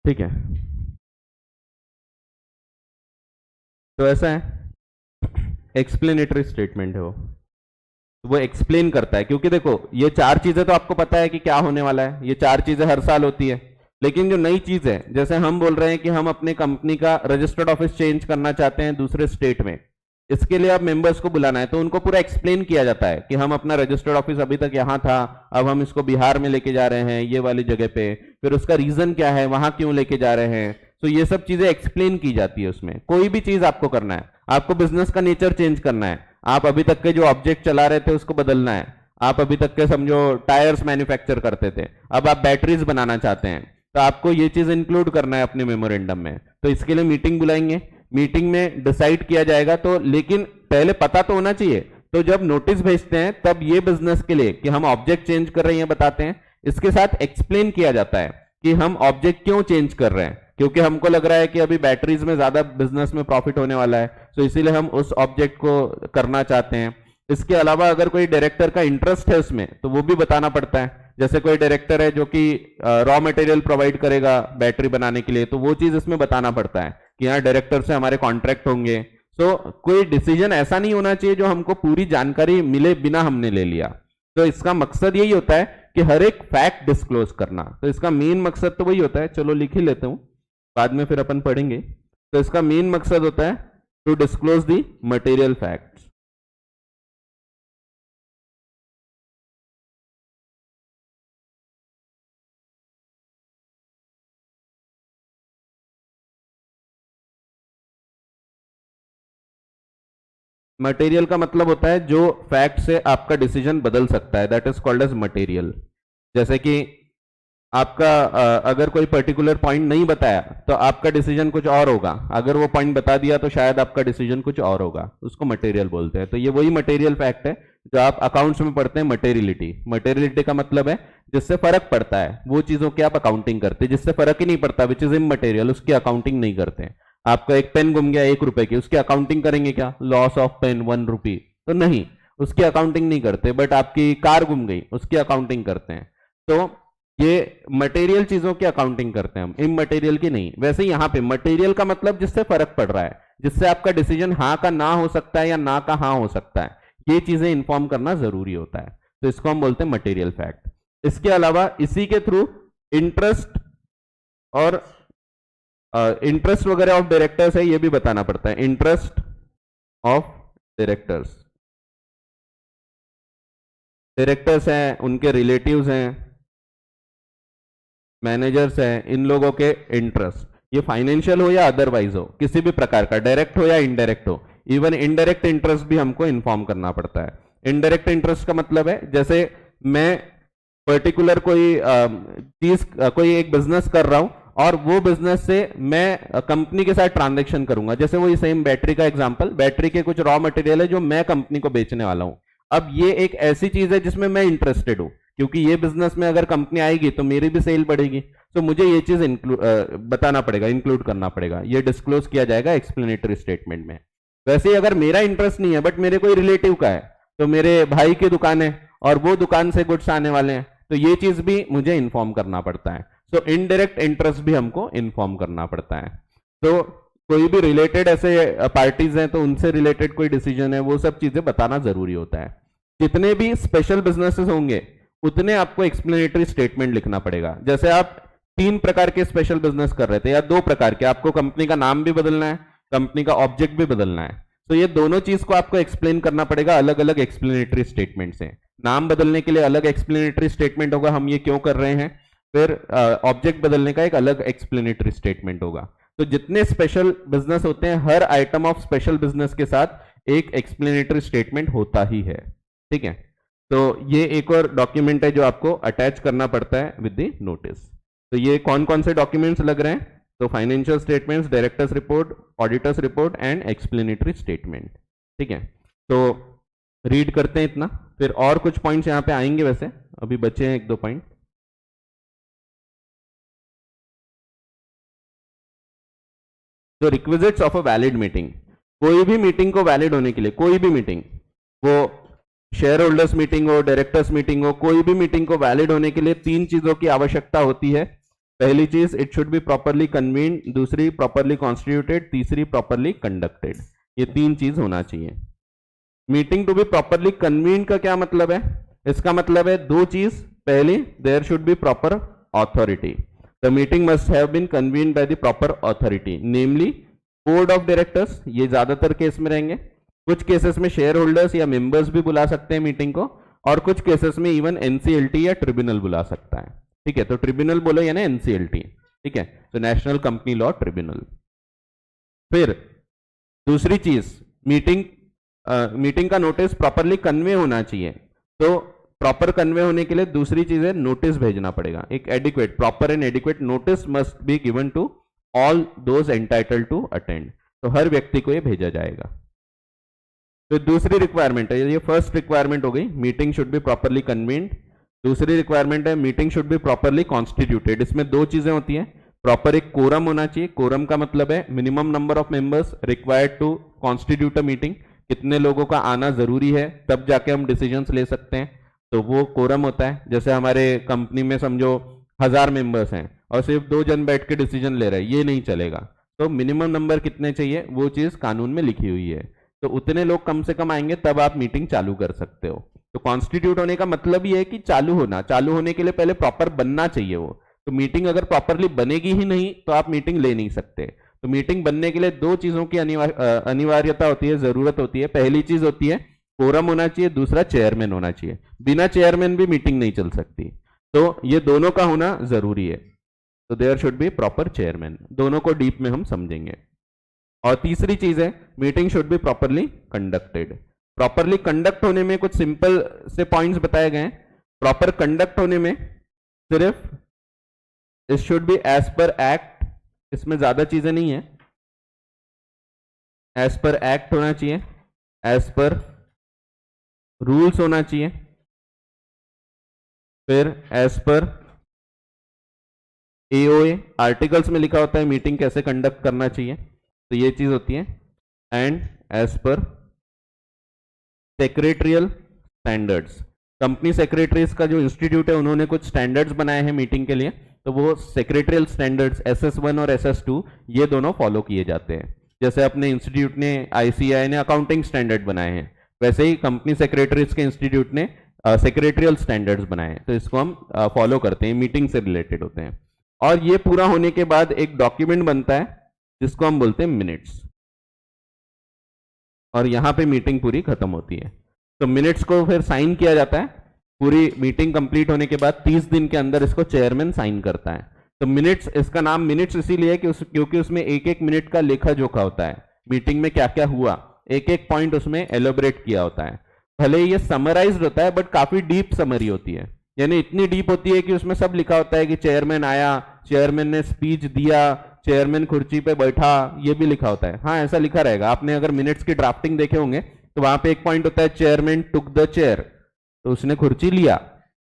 ठीक है। तो ऐसा है, एक्सप्लेनेटरी स्टेटमेंट है वो एक्सप्लेन करता है, क्योंकि देखो ये चार चीजें तो आपको पता है कि क्या होने वाला है, ये चार चीजें हर साल होती है, लेकिन जो नई चीज है, जैसे हम बोल रहे हैं कि हम अपने कंपनी का रजिस्टर्ड ऑफिस चेंज करना चाहते हैं दूसरे स्टेट में, इसके लिए अब मेंबर्स को बुलाना है, तो उनको पूरा एक्सप्लेन किया जाता है कि हम अपना रजिस्टर्ड ऑफिस अभी तक यहाँ था, अब हम इसको बिहार में लेके जा रहे हैं ये वाली जगह पे, फिर उसका रीजन क्या है, वहां क्यों लेके जा रहे हैं, तो ये सब चीजें एक्सप्लेन की जाती है उसमें। कोई भी चीज आपको करना है, आपको बिजनेस का नेचर चेंज करना है, आप अभी तक के जो ऑब्जेक्ट चला रहे थे उसको बदलना है, आप अभी तक के समझो टायर्स मैन्युफैक्चर करते थे, अब आप बैटरीज बनाना चाहते हैं, तो आपको ये चीज इंक्लूड करना है अपने मेमोरेंडम में। तो इसके लिए मीटिंग बुलाएंगे, मीटिंग में डिसाइड किया जाएगा, तो लेकिन पहले पता तो होना चाहिए तो जब नोटिस भेजते हैं तब ये बिजनेस के लिए कि हम ऑब्जेक्ट चेंज कर रहे हैं बताते हैं, इसके साथ एक्सप्लेन किया जाता है कि हम ऑब्जेक्ट क्यों चेंज कर रहे हैं, क्योंकि हमको लग रहा है कि अभी बैटरीज में ज्यादा बिजनेस में प्रॉफिट होने वाला है, तो इसीलिए हम उस ऑब्जेक्ट को करना चाहते हैं। इसके अलावा अगर कोई डायरेक्टर का इंटरेस्ट है उसमें तो वो भी बताना पड़ता है। जैसे कोई डायरेक्टर है जो कि रॉ मटेरियल प्रोवाइड करेगा बैटरी बनाने के लिए, तो वो चीज इसमें बताना पड़ता है कि यहाँ डायरेक्टर से हमारे कॉन्ट्रैक्ट होंगे। तो कोई डिसीजन ऐसा नहीं होना चाहिए जो हमको पूरी जानकारी मिले बिना हमने ले लिया। तो इसका मकसद यही होता है कि हर एक फैक्ट डिस्क्लोज करना। तो इसका मेन मकसद तो वही होता है, चलो लिख ही लेते हूं, बाद में फिर अपन पढ़ेंगे। तो इसका मेन मकसद होता है to disclose the material facts. Material का मतलब होता है जो फैक्ट से आपका डिसीजन बदल सकता है, that is called as material. जैसे कि आपका अगर कोई पर्टिकुलर पॉइंट नहीं बताया तो आपका डिसीजन कुछ और होगा, अगर वो पॉइंट बता दिया तो शायद आपका डिसीजन कुछ और होगा, उसको मटेरियल बोलते हैं। तो ये वही मटेरियल फैक्ट है जो आप अकाउंट्स में पढ़ते हैं, मटेरियलिटी। मटेरियलिटी का मतलब है जिससे फर्क पड़ता है, वो चीजों की आप अकाउंटिंग करते हैं। जिससे फर्क ही नहीं पड़ता, विच इज इमटेरियल, उसकी अकाउंटिंग नहीं करते। आपका एक पेन गुम गया 1 रुपए की, उसकी अकाउंटिंग करेंगे क्या? लॉस ऑफ पेन 1 रुपी, तो नहीं, उसकी अकाउंटिंग नहीं करते। बट आपकी कार गुम गई, उसकी अकाउंटिंग करते हैं। तो ये मटेरियल चीजों की अकाउंटिंग करते हैं हम, इमटेरियल की नहीं। वैसे यहां पे मटेरियल का मतलब जिससे फर्क पड़ रहा है, जिससे आपका डिसीजन हाँ का ना हो सकता है या ना का हाँ हो सकता है, ये चीजें इंफॉर्म करना जरूरी होता है। तो इसको हम बोलते हैं मटेरियल फैक्ट। इसके अलावा इसी के थ्रू इंटरेस्ट और इंटरेस्ट वगैरह ऑफ डायरेक्टर्स है, ये भी बताना पड़ता है। इंटरेस्ट ऑफ डायरेक्टर्स, डायरेक्टर्स हैं, उनके रिलेटिव्स हैं, मैनेजर्स हैं, इन लोगों के इंटरेस्ट, ये फाइनेंशियल हो या अदरवाइज हो, किसी भी प्रकार का, डायरेक्ट हो या इनडायरेक्ट हो। इवन इनडायरेक्ट इंटरेस्ट भी हमको इन्फॉर्म करना पड़ता है। इनडायरेक्ट इंटरेस्ट का मतलब है जैसे मैं पर्टिकुलर कोई चीज, कोई एक बिजनेस कर रहा हूं और वो बिजनेस से मैं कंपनी के साथ ट्रांजेक्शन करूंगा। जैसे वही सेम बैटरी का एग्जांपल, बैटरी के कुछ रॉ मटेरियल है जो मैं कंपनी को बेचने वाला हूं। अब ये एक ऐसी चीज है जिसमें मैं इंटरेस्टेड हूं, क्योंकि ये बिजनेस में अगर कंपनी आएगी तो मेरी भी सेल बढ़ेगी, तो मुझे ये चीज बताना पड़ेगा, इंक्लूड करना पड़ेगा, ये डिस्क्लोज किया जाएगा एक्सप्लेनेटरी स्टेटमेंट में। वैसे ही अगर मेरा इंटरेस्ट नहीं है बट मेरे कोई रिलेटिव का है, तो मेरे भाई की दुकान है और वो दुकान से गुड्स आने वाले हैं, तो ये चीज भी मुझे इन्फॉर्म करना पड़ता है। सो इनडायरेक्ट इंटरेस्ट भी हमको इन्फॉर्म करना पड़ता है। तो कोई भी रिलेटेड ऐसे पार्टीज हैं तो उनसे रिलेटेड कोई डिसीजन है, वो सब चीजें बताना जरूरी होता है। जितने भी स्पेशल बिजनेसेस होंगे उतने आपको एक्सप्लेनेटरी स्टेटमेंट लिखना पड़ेगा। जैसे आप 3 प्रकार के स्पेशल बिजनेस कर रहे थे या 2 प्रकार के, आपको कंपनी का नाम भी बदलना है, कंपनी का ऑब्जेक्ट भी बदलना है, तो ये दोनों चीज को आपको एक्सप्लेन करना पड़ेगा अलग अलग एक्सप्लेनेटरी स्टेटमेंट से। नाम बदलने के लिए अलग एक्सप्लेनेटरी स्टेटमेंट होगा, हम ये क्यों कर रहे हैं, फिर ऑब्जेक्ट बदलने का एक अलग एक्सप्लेनेटरी स्टेटमेंट होगा। तो जितने स्पेशल बिजनेस होते हैं, हर आइटम ऑफ स्पेशल बिजनेस के साथ एक एक्सप्लेनेटरी स्टेटमेंट होता ही है। ठीक है, तो ये एक और डॉक्यूमेंट है जो आपको अटैच करना पड़ता है विद द नोटिस। तो ये कौन कौन से डॉक्यूमेंट्स लग रहे हैं? तो financial statements, directors report, auditors report and explanatory statement. ठीक है, तो रीड करते हैं इतना, फिर और कुछ पॉइंट्स यहाँ पे आएंगे, वैसे अभी बचे हैं 1-2 पॉइंट। तो requisites of a valid meeting, कोई भी मीटिंग को वैलिड होने के लिए, कोई भी मीटिंग, वो शेयर होल्डर्स मीटिंग हो, डायरेक्टर्स मीटिंग हो, कोई भी मीटिंग को वैलिड होने के लिए 3 चीजों की आवश्यकता होती है। पहली चीज, it should be properly convened, दूसरी प्रॉपरली कॉन्स्टिट्यूटेड, तीसरी प्रॉपरली कंडक्टेड। ये 3 चीज होना चाहिए। Meeting to be properly convened का क्या मतलब है? इसका मतलब है 2 चीज। पहली, there should be proper authority, the meeting must have been convened by the proper authority, namely board of directors, ये ज्यादातर केस में रहेंगे। कुछ केसेस में शेयर होल्डर्स या मेंबर्स भी बुला सकते हैं मीटिंग को, और कुछ केसेस में इवन एनसीएलटी या ट्रिब्यूनल बुला सकता है। ठीक है, तो ट्रिब्यूनल बोलो या ना एनसीएलटी। ठीक है, तो नेशनल कंपनी लॉ ट्रिब्यूनल। फिर दूसरी चीज, मीटिंग का नोटिस प्रॉपरली कन्वे होना चाहिए। तो प्रॉपर कन्वे होने के लिए दूसरी चीज है नोटिस भेजना पड़ेगा, एक adequate, proper and adequate notice must be given to all those entitled to attend. तो हर व्यक्ति को ये भेजा जाएगा। तो दूसरी रिक्वायरमेंट है, ये फर्स्ट रिक्वायरमेंट हो गई, meeting should be properly convened. दूसरी रिक्वायरमेंट है meeting should be properly constituted. इसमें दो चीजें होती हैं, प्रॉपर एक कोरम होना चाहिए। कोरम का मतलब है minimum number of members required to constitute a meeting, कितने लोगों का आना जरूरी है तब जाके हम डिसीजंस ले सकते हैं, तो वो कोरम होता है। जैसे हमारे कंपनी में समझो 1000 मेंबर्स हैं और सिर्फ 2 जन बैठ के डिसीजन ले रहे हैं, ये नहीं चलेगा। तो मिनिमम नंबर कितने चाहिए वो चीज कानून में लिखी हुई है, तो उतने लोग कम से कम आएंगे तब आप मीटिंग चालू कर सकते हो। तो कॉन्स्टिट्यूट होने का मतलब ये है कि चालू होना, चालू होने के लिए पहले प्रॉपर बनना चाहिए वो। तो मीटिंग अगर प्रॉपरली बनेगी ही नहीं तो आप मीटिंग ले नहीं सकते। तो मीटिंग बनने के लिए दो चीजों की अनिवार्यता होती है, जरूरत होती है। पहली चीज होती है कोरम होना चाहिए, दूसरा चेयरमैन होना चाहिए। बिना चेयरमैन भी मीटिंग नहीं चल सकती, तो ये दोनों का होना जरूरी है। तो there should be proper chairman, दोनों को डीप में हम समझेंगे। और तीसरी चीज है meeting should be properly conducted. Properly conduct होने में कुछ सिंपल से पॉइंट्स बताए गए हैं। प्रॉपर कंडक्ट होने में सिर्फ it should be as per act, इसमें ज्यादा चीजें नहीं है, एज पर एक्ट होना चाहिए, एज पर रूल्स होना चाहिए, फिर एज पर एओए आर्टिकल्स में लिखा होता है मीटिंग कैसे कंडक्ट करना चाहिए, तो ये चीज होती है, and as per secretarial standards. Company secretaries का जो इंस्टीट्यूट है उन्होंने कुछ स्टैंडर्ड्स बनाए हैं मीटिंग के लिए, तो वो सेक्रेटरियल स्टैंडर्ड्स SS1 और SS2 ये दोनों फॉलो किए जाते हैं। जैसे अपने इंस्टीट्यूट ने ICAI ने अकाउंटिंग स्टैंडर्ड बनाए हैं, वैसे ही कंपनी सेक्रेटरीज के इंस्टीट्यूट ने सेक्रेटरियल स्टैंडर्ड्स बनाए हैं, तो इसको हम फॉलो करते हैं, मीटिंग से रिलेटेड होते हैं। और ये पूरा होने के बाद एक डॉक्यूमेंट बनता है जिसको हम बोलते हैं मिनट्स, और यहां पे मीटिंग पूरी खत्म होती है। तो मिनट्स को फिर साइन किया जाता है, पूरी मीटिंग कंप्लीट होने के बाद 30 दिन के अंदर इसको चेयरमैन साइन करता है। तो मिनट्स, इसका नाम मिनट्स इसीलिए है कि क्योंकि उसमें एक एक मिनट का लेखा जोखा होता है, मीटिंग में क्या क्या हुआ एक एक पॉइंट उसमें एलोबरेट किया होता है। भले ये समराइज्ड होता है बट काफी डीप समरी होती है, यानी इतनी डीप होती है कि उसमें सब लिखा होता है कि चेयरमैन आया, चेयरमैन ने स्पीच दिया, चेयरमैन कुर्सी पे बैठा, ये भी लिखा होता है। हाँ, ऐसा लिखा रहेगा, आपने अगर मिनट्स की ड्राफ्टिंग देखे होंगे तो वहां पे एक पॉइंट होता है चेयरमैन टुक द चेयर, तो उसने कुर्सी लिया,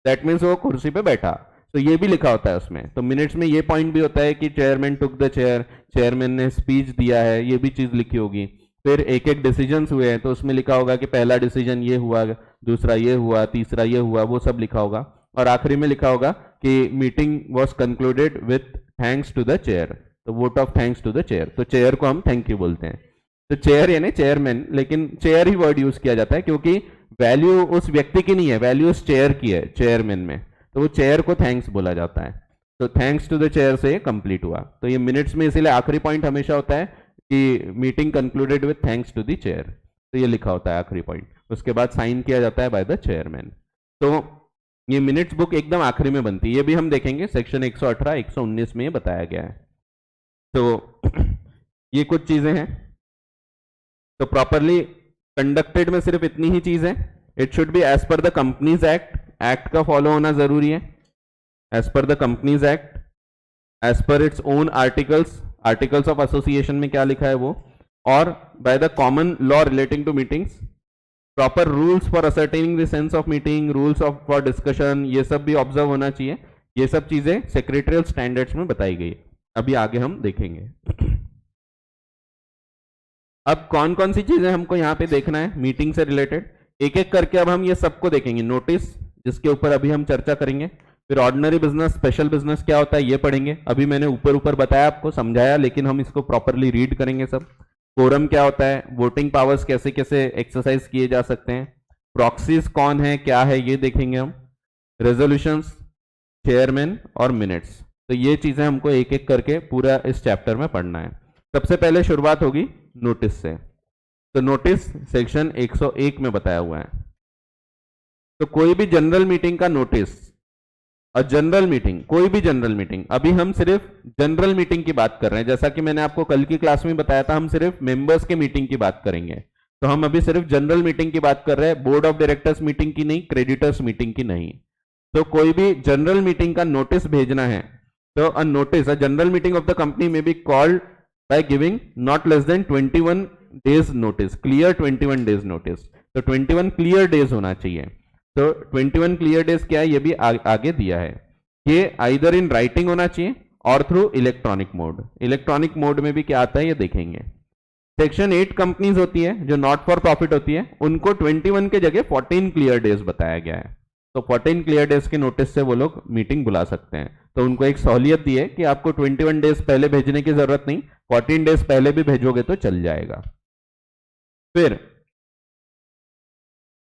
दैट मीन्स वो कुर्सी पे बैठा, तो ये भी लिखा होता है उसमें। तो मिनट्स में ये पॉइंट भी होता है कि chairman took the chair, chairman ने स्पीच दिया है, ये भी चीज लिखी होगी। फिर एक एक डिसीजन हुए हैं तो उसमें लिखा होगा कि पहला डिसीजन ये हुआ, दूसरा ये हुआ, तीसरा ये हुआ, वो सब लिखा होगा। और आखिरी में लिखा होगा कि meeting was concluded with thanks to the chair, तो vote of thanks to the chair, तो चेयर को हम थैंक यू बोलते हैं। तो चेयर यानी चेयरमैन, लेकिन चेयर ही वर्ड यूज किया जाता है क्योंकि वैल्यू उस व्यक्ति की नहीं है, वैल्यू उस चेयर की है, चेयरमैन में, तो वो चेयर को थैंक्स बोला जाता है। तो थैंक्स टू द चेयर से कंप्लीट हुआ। तो ये मिनट्स में इसीलिए आखिरी पॉइंट हमेशा होता है कि meeting concluded with thanks to the chair, तो ये लिखा होता है आखिरी पॉइंट, उसके बाद साइन किया जाता है बाय द चेयरमैन। तो ये मिनट्स बुक एकदम आखिरी में बनती है, ये भी हम देखेंगे सेक्शन 118 119 में बताया गया है। तो ये कुछ चीजें हैं। तो प्रॉपरली कंडक्टेड में सिर्फ इतनी ही चीज है, it should be as per the companies act, act का फॉलो होना जरूरी है, as per the companies act, as per its own articles, articles of association में क्या लिखा है वो, और by the common law relating to meetings, proper rules for ascertaining the sense of meeting, rules of for discussion, ये सब भी observe होना चाहिए। ये सब चीजें सेक्रेटरियल स्टैंडर्ड्स में बताई गई, अभी आगे हम देखेंगे। अब कौन कौन सी चीजें हमको यहाँ पे देखना है मीटिंग से रिलेटेड, एक एक करके अब हम ये सबको देखेंगे। नोटिस, जिसके ऊपर अभी हम चर्चा करेंगे, फिर ऑर्डिनरी बिजनेस, स्पेशल बिजनेस क्या होता है ये पढ़ेंगे, अभी मैंने ऊपर ऊपर बताया आपको, समझाया, लेकिन हम इसको प्रॉपरली रीड करेंगे सब। कोरम क्या होता है, वोटिंग पावर्स कैसे कैसे एक्सरसाइज किए जा सकते हैं, प्रॉक्सीज कौन है क्या है ये देखेंगे हम, रेजोल्यूशंस, चेयरमैन और मिनट्स। तो ये चीजें हमको एक एक करके पूरा इस चैप्टर में पढ़ना है। सबसे पहले शुरुआत होगी नोटिस से। तो नोटिस सेक्शन 101 में बताया हुआ है। तो कोई भी जनरल मीटिंग का नोटिस, और जनरल मीटिंग, कोई भी जनरल मीटिंग, अभी हम सिर्फ जनरल मीटिंग की बात कर रहे हैं, जैसा कि मैंने आपको कल की क्लास में बताया था, हम सिर्फ मेंबर्स के मीटिंग की बात करेंगे। तो हम अभी सिर्फ जनरल मीटिंग की बात कर रहे हैं, बोर्ड ऑफ डायरेक्टर्स मीटिंग की नहीं, क्रेडिटर्स मीटिंग की नहीं। तो कोई भी जनरल मीटिंग का नोटिस भेजना है, तो a notice, a general meeting of the company में be called by giving not less than 21 days notice, clear 21 days notice. तो 21 क्लियर डेज होना चाहिए। तो 21 क्लियर डेज क्या है, ये भी आगे दिया है। ये आइदर इन राइटिंग होना चाहिए और through electronic mode. Electronic mode में भी क्या आता है ये देखेंगे। सेक्शन 8 कंपनीज होती है जो नॉट फॉर प्रॉफिट होती है, उनको 21 के जगह 14 क्लियर डेज बताया गया है। तो 14 क्लियर डेज के नोटिस से वो लोग मीटिंग बुला सकते हैं। तो उनको एक सहूलियत दी है कि आपको 21 डेज पहले भेजने की जरूरत नहीं, 14 डेज पहले भी भेजोगे तो चल जाएगा। फिर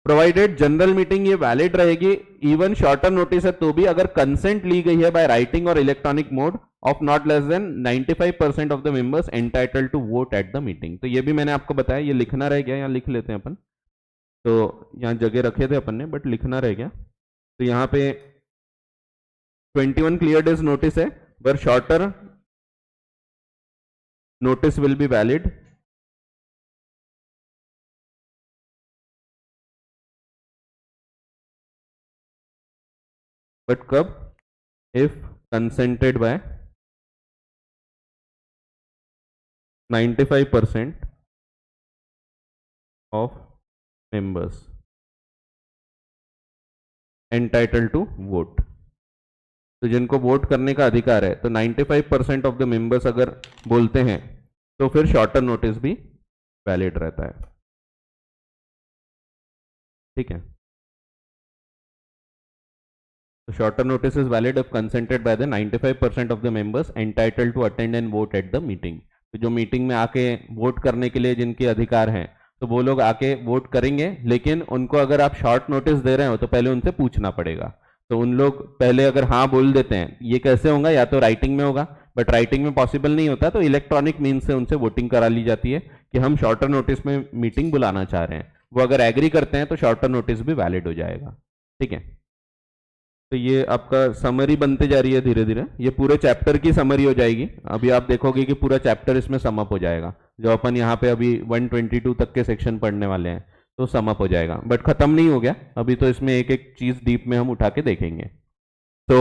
प्रोवाइडेड जनरल मीटिंग ये वैलिड रहेगी इवन शॉर्टर नोटिस है तो भी, अगर कंसेंट ली गई है बाय राइटिंग और electronic mode of not less than 95% of the members entitled to vote at the meeting. तो ये भी मैंने आपको बताया, ये लिखना रह गया, यहाँ लिख लेते हैं अपन। तो यहाँ जगह रखे थे अपन ने बट लिखना रह गया। तो यहाँ पे 21 क्लियर डेज नोटिस है, पर shorter notice will be valid but कब, if consented by 95% of members entitled to vote. तो जिनको वोट करने का अधिकार है, तो 95% ऑफ द मेंबर्स अगर बोलते हैं तो फिर शॉर्टर नोटिस भी वैलिड रहता है। ठीक है, तो shorter notice is valid if consented by the 95% of the members entitled to attend and vote at the meeting. तो जो मीटिंग में आके वोट करने के लिए जिनके अधिकार हैं, तो वो लोग आके वोट करेंगे, लेकिन उनको अगर आप शॉर्ट नोटिस दे रहे हो तो पहले उनसे पूछना पड़ेगा। तो उन लोग पहले अगर हाँ बोल देते हैं, ये कैसे होगा, या तो राइटिंग में होगा, बट राइटिंग में पॉसिबल नहीं होता, तो इलेक्ट्रॉनिक मीन्स से उनसे वोटिंग करा ली जाती है कि हम शॉर्टर नोटिस में मीटिंग बुलाना चाह रहे हैं। वो अगर एग्री करते हैं तो शॉर्टर नोटिस भी वैलिड हो जाएगा। ठीक है, तो ये आपका समरी बनते जा रही है धीरे धीरे, ये पूरे चैप्टर की समरी हो जाएगी। अभी आप देखोगे कि पूरा चैप्टर इसमें समअप हो जाएगा। जो अपन यहाँ पे अभी 122 तक के सेक्शन पढ़ने वाले हैं तो समअप हो जाएगा, बट खत्म नहीं हो गया अभी, तो इसमें एक एक चीज डीप में हम उठा के देखेंगे। तो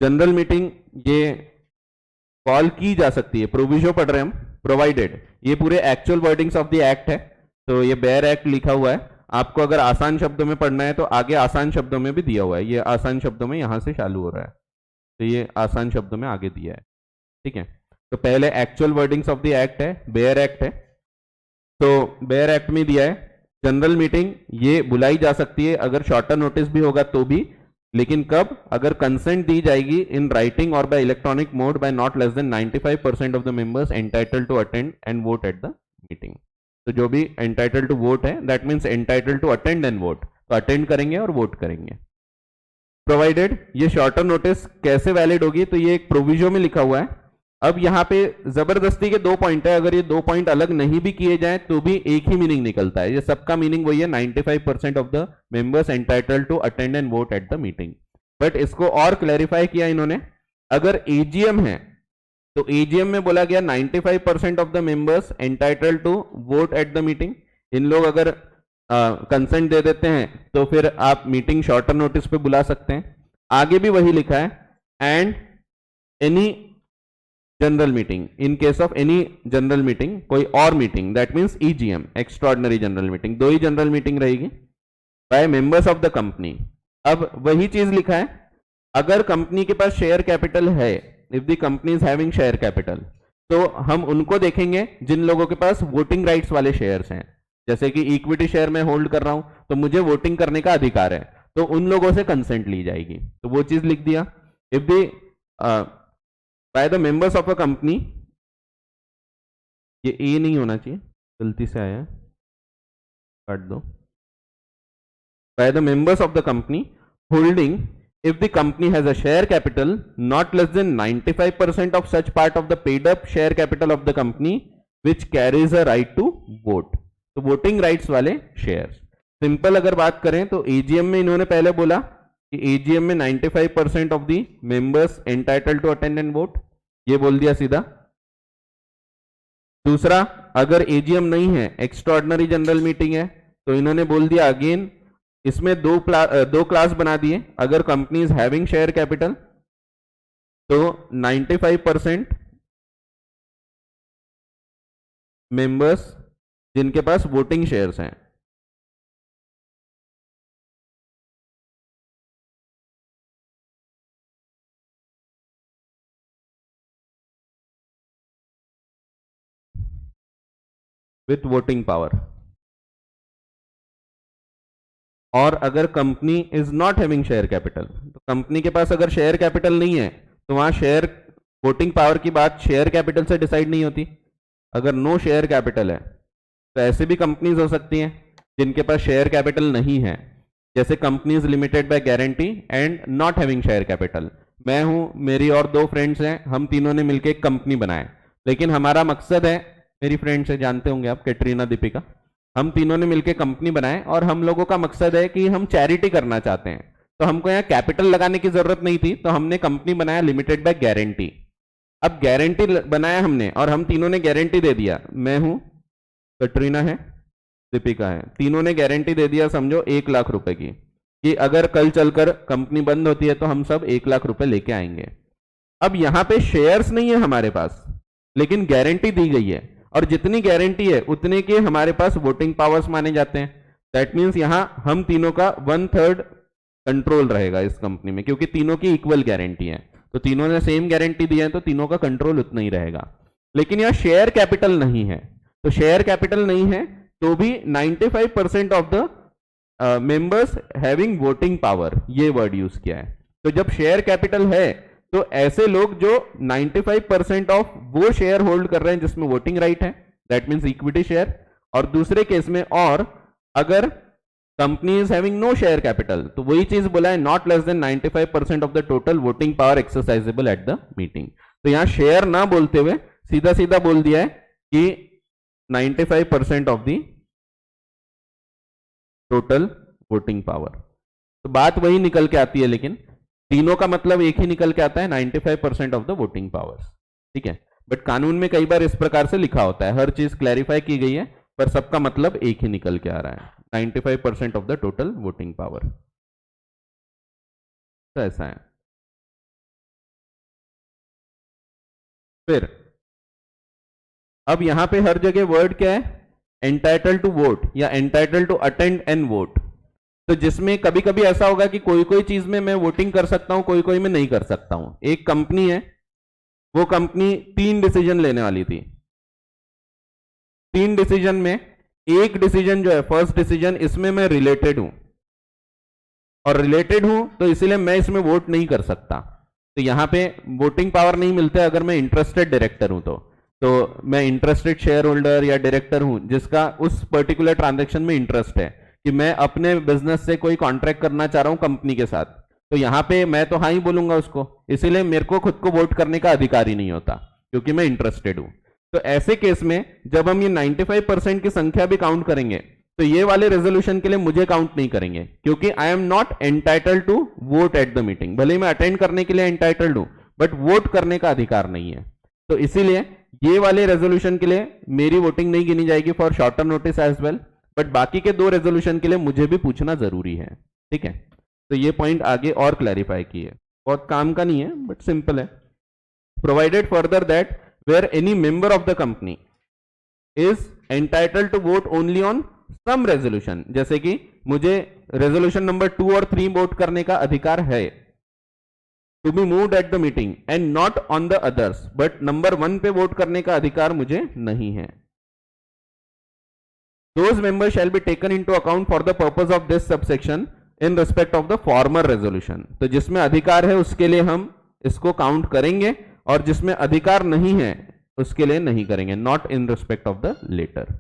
जनरल मीटिंग ये कॉल की जा सकती है, प्रोविजो पढ़ रहे हैं हम, प्रोवाइडेड, ये पूरे actual wordings of the act है। तो ये बेयर एक्ट लिखा हुआ है, आपको अगर आसान शब्दों में पढ़ना है तो आगे आसान शब्दों में भी दिया हुआ है। ये आसान शब्दों में यहां से चालू हो रहा है, तो ये आसान शब्दों में आगे दिया है। ठीक है, तो पहले actual wordings of the act है, बेयर एक्ट है। तो बेयर एक्ट में दिया है जनरल मीटिंग ये बुलाई जा सकती है अगर शॉर्टर नोटिस भी होगा तो भी, लेकिन कब, अगर कंसेंट दी जाएगी इन राइटिंग और by electronic mode by not less than 95% of the members entitled to attend and vote at the meeting. तो जो भी एंटाइटल्ड टू वोट है, that means entitled to attend and vote, तो attend करेंगे और vote करेंगे। Provided, ये shorter notice कैसे वैलिड होगी, तो ये एक प्रोविजो में लिखा हुआ है। अब यहाँ पे जबरदस्ती के 2 पॉइंट है, अगर ये 2 पॉइंट अलग नहीं भी किए जाए तो भी एक ही मीनिंग निकलता है। ये सबका मीनिंग वही है, 95% of the members entitled to attend and vote at the meeting. But इसको और क्लैरिफाई किया इन्होंने, अगर एजीएम है तो एजीएम में बोला गया 95% of the members entitled to vote at the meeting. इन लोग अगर कंसेंट दे देते हैं तो फिर आप मीटिंग शॉर्टर नोटिस पे बुला सकते हैं। आगे भी वही लिखा है, and any general meeting, in case of any general meeting, कोई और meeting, that means EGM, extraordinary general meeting, 2 ही जनरल मीटिंग रहेगी by members of the company. अब वही चीज लिखा है, अगर कंपनी के पास शेयर कैपिटल है, if the company is having share capital, तो हम उनको देखेंगे जिन लोगों के पास वोटिंग राइट्स वाले शेयर्स हैं। जैसे कि इक्विटी शेयर में होल्ड कर रहा हूं तो मुझे वोटिंग करने का अधिकार है, तो उन लोगों से कंसेंट ली जाएगी, तो वो चीज लिख दिया। If the by the members of a company, ये ए नहीं होना चाहिए, गलती से आया, काट दो। By the members of the company holding, if the company has a share capital not less than 95% of such part of the paid up share capital of the company which carries a right to vote, तो voting rights वाले shares. Simple अगर बात करें तो AGM में इन्होंने पहले बोला कि एजीएम में 95% of the members entitled to attend and vote, ये बोल दिया सीधा। दूसरा, अगर एजीएम नहीं है, एक्स्ट्राऑर्डिनरी जनरल मीटिंग है, तो इन्होंने बोल दिया अगेन, इसमें दो क्लास बना दिए। अगर company is having share capital तो 95% मेंबर्स जिनके पास वोटिंग शेयर्स हैं। With voting power. और अगर company is not having share capital, तो कंपनी के पास अगर शेयर कैपिटल नहीं है तो वहां शेयर वोटिंग पावर की बात शेयर कैपिटल से डिसाइड नहीं होती। अगर नो शेयर कैपिटल है तो ऐसे भी कंपनीज हो सकती हैं जिनके पास शेयर कैपिटल नहीं है, जैसे companies limited by guarantee and not having share capital. मैं हूं, मेरी और दो फ्रेंड्स हैं, हम तीनों ने मिलकर एक कंपनी बनाए, लेकिन हमारा मकसद है, मेरी फ्रेंड्स है, जानते होंगे आप, कैटरीना, दीपिका, हम तीनों ने मिलकर कंपनी बनाए और हम लोगों का मकसद है कि हम चैरिटी करना चाहते हैं। तो हमको यहाँ कैपिटल लगाने की जरूरत नहीं थी, तो हमने कंपनी बनाया लिमिटेड बाय गारंटी। अब गारंटी बनाया हमने और हम तीनों ने गारंटी दे दिया, मैं हूं, कैटरीना है, दीपिका है, तीनों ने गारंटी दे दिया, समझो 1 लाख रुपए की, कि अगर कल चलकर कंपनी बंद होती है तो हम सब 1 लाख रुपए लेके आएंगे। अब यहां पे शेयर्स नहीं है हमारे पास, लेकिन गारंटी दी गई है, और जितनी गारंटी है उतने के हमारे पास वोटिंग पावर्स माने जाते हैं। दैट मीन्स यहां हम तीनों का 1/3 कंट्रोल रहेगा इस कंपनी में, क्योंकि तीनों की इक्वल गारंटी है, तो तीनों ने सेम गारंटी दी है तो तीनों का कंट्रोल उतना ही रहेगा। लेकिन यहां शेयर कैपिटल नहीं है, तो शेयर कैपिटल नहीं है तो भी 95% of the members having voting power, ये वर्ड यूज किया है। तो जब शेयर कैपिटल है तो ऐसे लोग जो 95% ऑफ वो शेयर होल्ड कर रहे हैं जिसमें वोटिंग राइट है, दैट मीन्स इक्विटी शेयर। और दूसरे केस में, और अगर company is having no share capital, तो वही चीज बोला है, not less than 95% of the total voting power exercisable at the meeting. तो यहां शेयर ना बोलते हुए सीधा सीधा बोल दिया है कि 95% of the total voting power. तो बात वही निकल के आती है, लेकिन तीनों का मतलब एक ही निकल के आता है, 95% ऑफ द वोटिंग पावर्स, ठीक है। बट कानून में कई बार इस प्रकार से लिखा होता है, हर चीज क्लैरिफाई की गई है, पर सबका मतलब एक ही निकल के आ रहा है, 95% of the total voting power. तो ऐसा है। फिर अब यहां पे हर जगह वर्ड क्या है, एंटाइटल टू वोट या entitle to attend and vote. तो जिसमें कभी कभी ऐसा होगा कि कोई कोई चीज में मैं वोटिंग कर सकता हूं, कोई कोई में नहीं कर सकता हूं। एक कंपनी है, वो कंपनी 3 डिसीजन लेने वाली थी, 3 डिसीजन में एक डिसीजन जो है फर्स्ट डिसीजन, इसमें मैं रिलेटेड हूं, और रिलेटेड हूं तो इसीलिए मैं इसमें वोट नहीं कर सकता, तो यहां पे वोटिंग पावर नहीं मिलते अगर मैं इंटरेस्टेड डायरेक्टर हूं तो मैं इंटरेस्टेड शेयर होल्डर या डायरेक्टर हूं जिसका उस पर्टिकुलर ट्रांजैक्शन में इंटरेस्ट है, कि मैं अपने बिजनेस से कोई कॉन्ट्रैक्ट करना चाह रहा हूं कंपनी के साथ, तो यहां पे मैं तो हाँ ही बोलूंगा उसको, इसीलिए मेरे को खुद को वोट करने का अधिकार ही नहीं होता क्योंकि मैं इंटरेस्टेड हूं। तो ऐसे केस में जब हम ये 95% की संख्या भी काउंट करेंगे तो ये वाले रेजोल्यूशन के लिए मुझे काउंट नहीं करेंगे, क्योंकि I am not entitled to vote at the meeting. भले ही मैं अटेंड करने के लिए एंटाइटल्ड हूं, बट वोट करने का अधिकार नहीं है। तो इसीलिए ये वाले रेजोल्यूशन के लिए मेरी वोटिंग नहीं गिनी जाएगी for shorter notice as well, but बाकी के 2 रेजोल्यूशन के लिए मुझे भी पूछना जरूरी है, ठीक है। तो ये पॉइंट आगे और क्लैरिफाई किए, बहुत काम का नहीं है बट सिंपल है। Provided further that where any member of the company is entitled to vote only on some resolution, जैसे कि मुझे रेजोल्यूशन नंबर 2 और 3 वोट करने का अधिकार है, to be moved at the meeting and not on the others, but number 1 पे vote करने का अधिकार मुझे नहीं है। Those members shall be taken into account for the purpose of this subsection in respect of the former resolution। तो जिसमें अधिकार है उसके लिए हम इसको काउंट करेंगे, और जिसमें अधिकार नहीं है उसके लिए नहीं करेंगे, not in respect of the latter,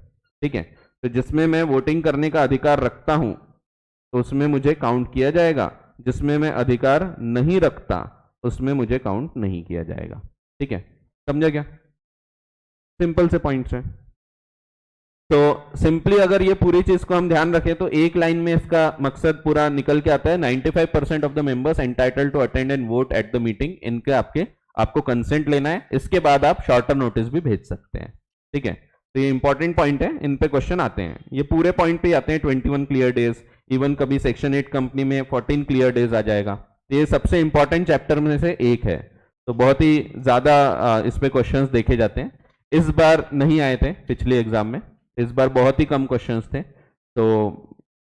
ठीक है। तो जिसमें मैं वोटिंग करने का अधिकार रखता हूं तो उसमें मुझे काउंट किया जाएगा, जिसमें मैं अधिकार नहीं रखता उसमें मुझे काउंट नहीं किया जाएगा, ठीक है। समझा क्या? सिंपल से पॉइंट्स हैं। तो सिंपली अगर ये पूरी चीज को हम ध्यान रखें तो एक लाइन में इसका मकसद पूरा निकल के आता है, 95% of the members entitled to attend and vote at the meeting, इनके आपको कंसेंट लेना है, इसके बाद आप शॉर्टर नोटिस भी भेज सकते हैं, ठीक है। तो ये इंपॉर्टेंट पॉइंट है, इन पे क्वेश्चन आते हैं, ये पूरे पॉइंट पे आते हैं, 21 क्लियर डेज, इवन कभी सेक्शन 8 कंपनी में 14 क्लियर डेज आ जाएगा। तो ये सबसे इंपॉर्टेंट चैप्टर में से एक है, तो बहुत ही ज्यादा इस पे क्वेश्चंस देखे जाते हैं। इस बार नहीं आए थे पिछले एग्जाम में, इस बार बहुत ही कम क्वेश्चंस थे, तो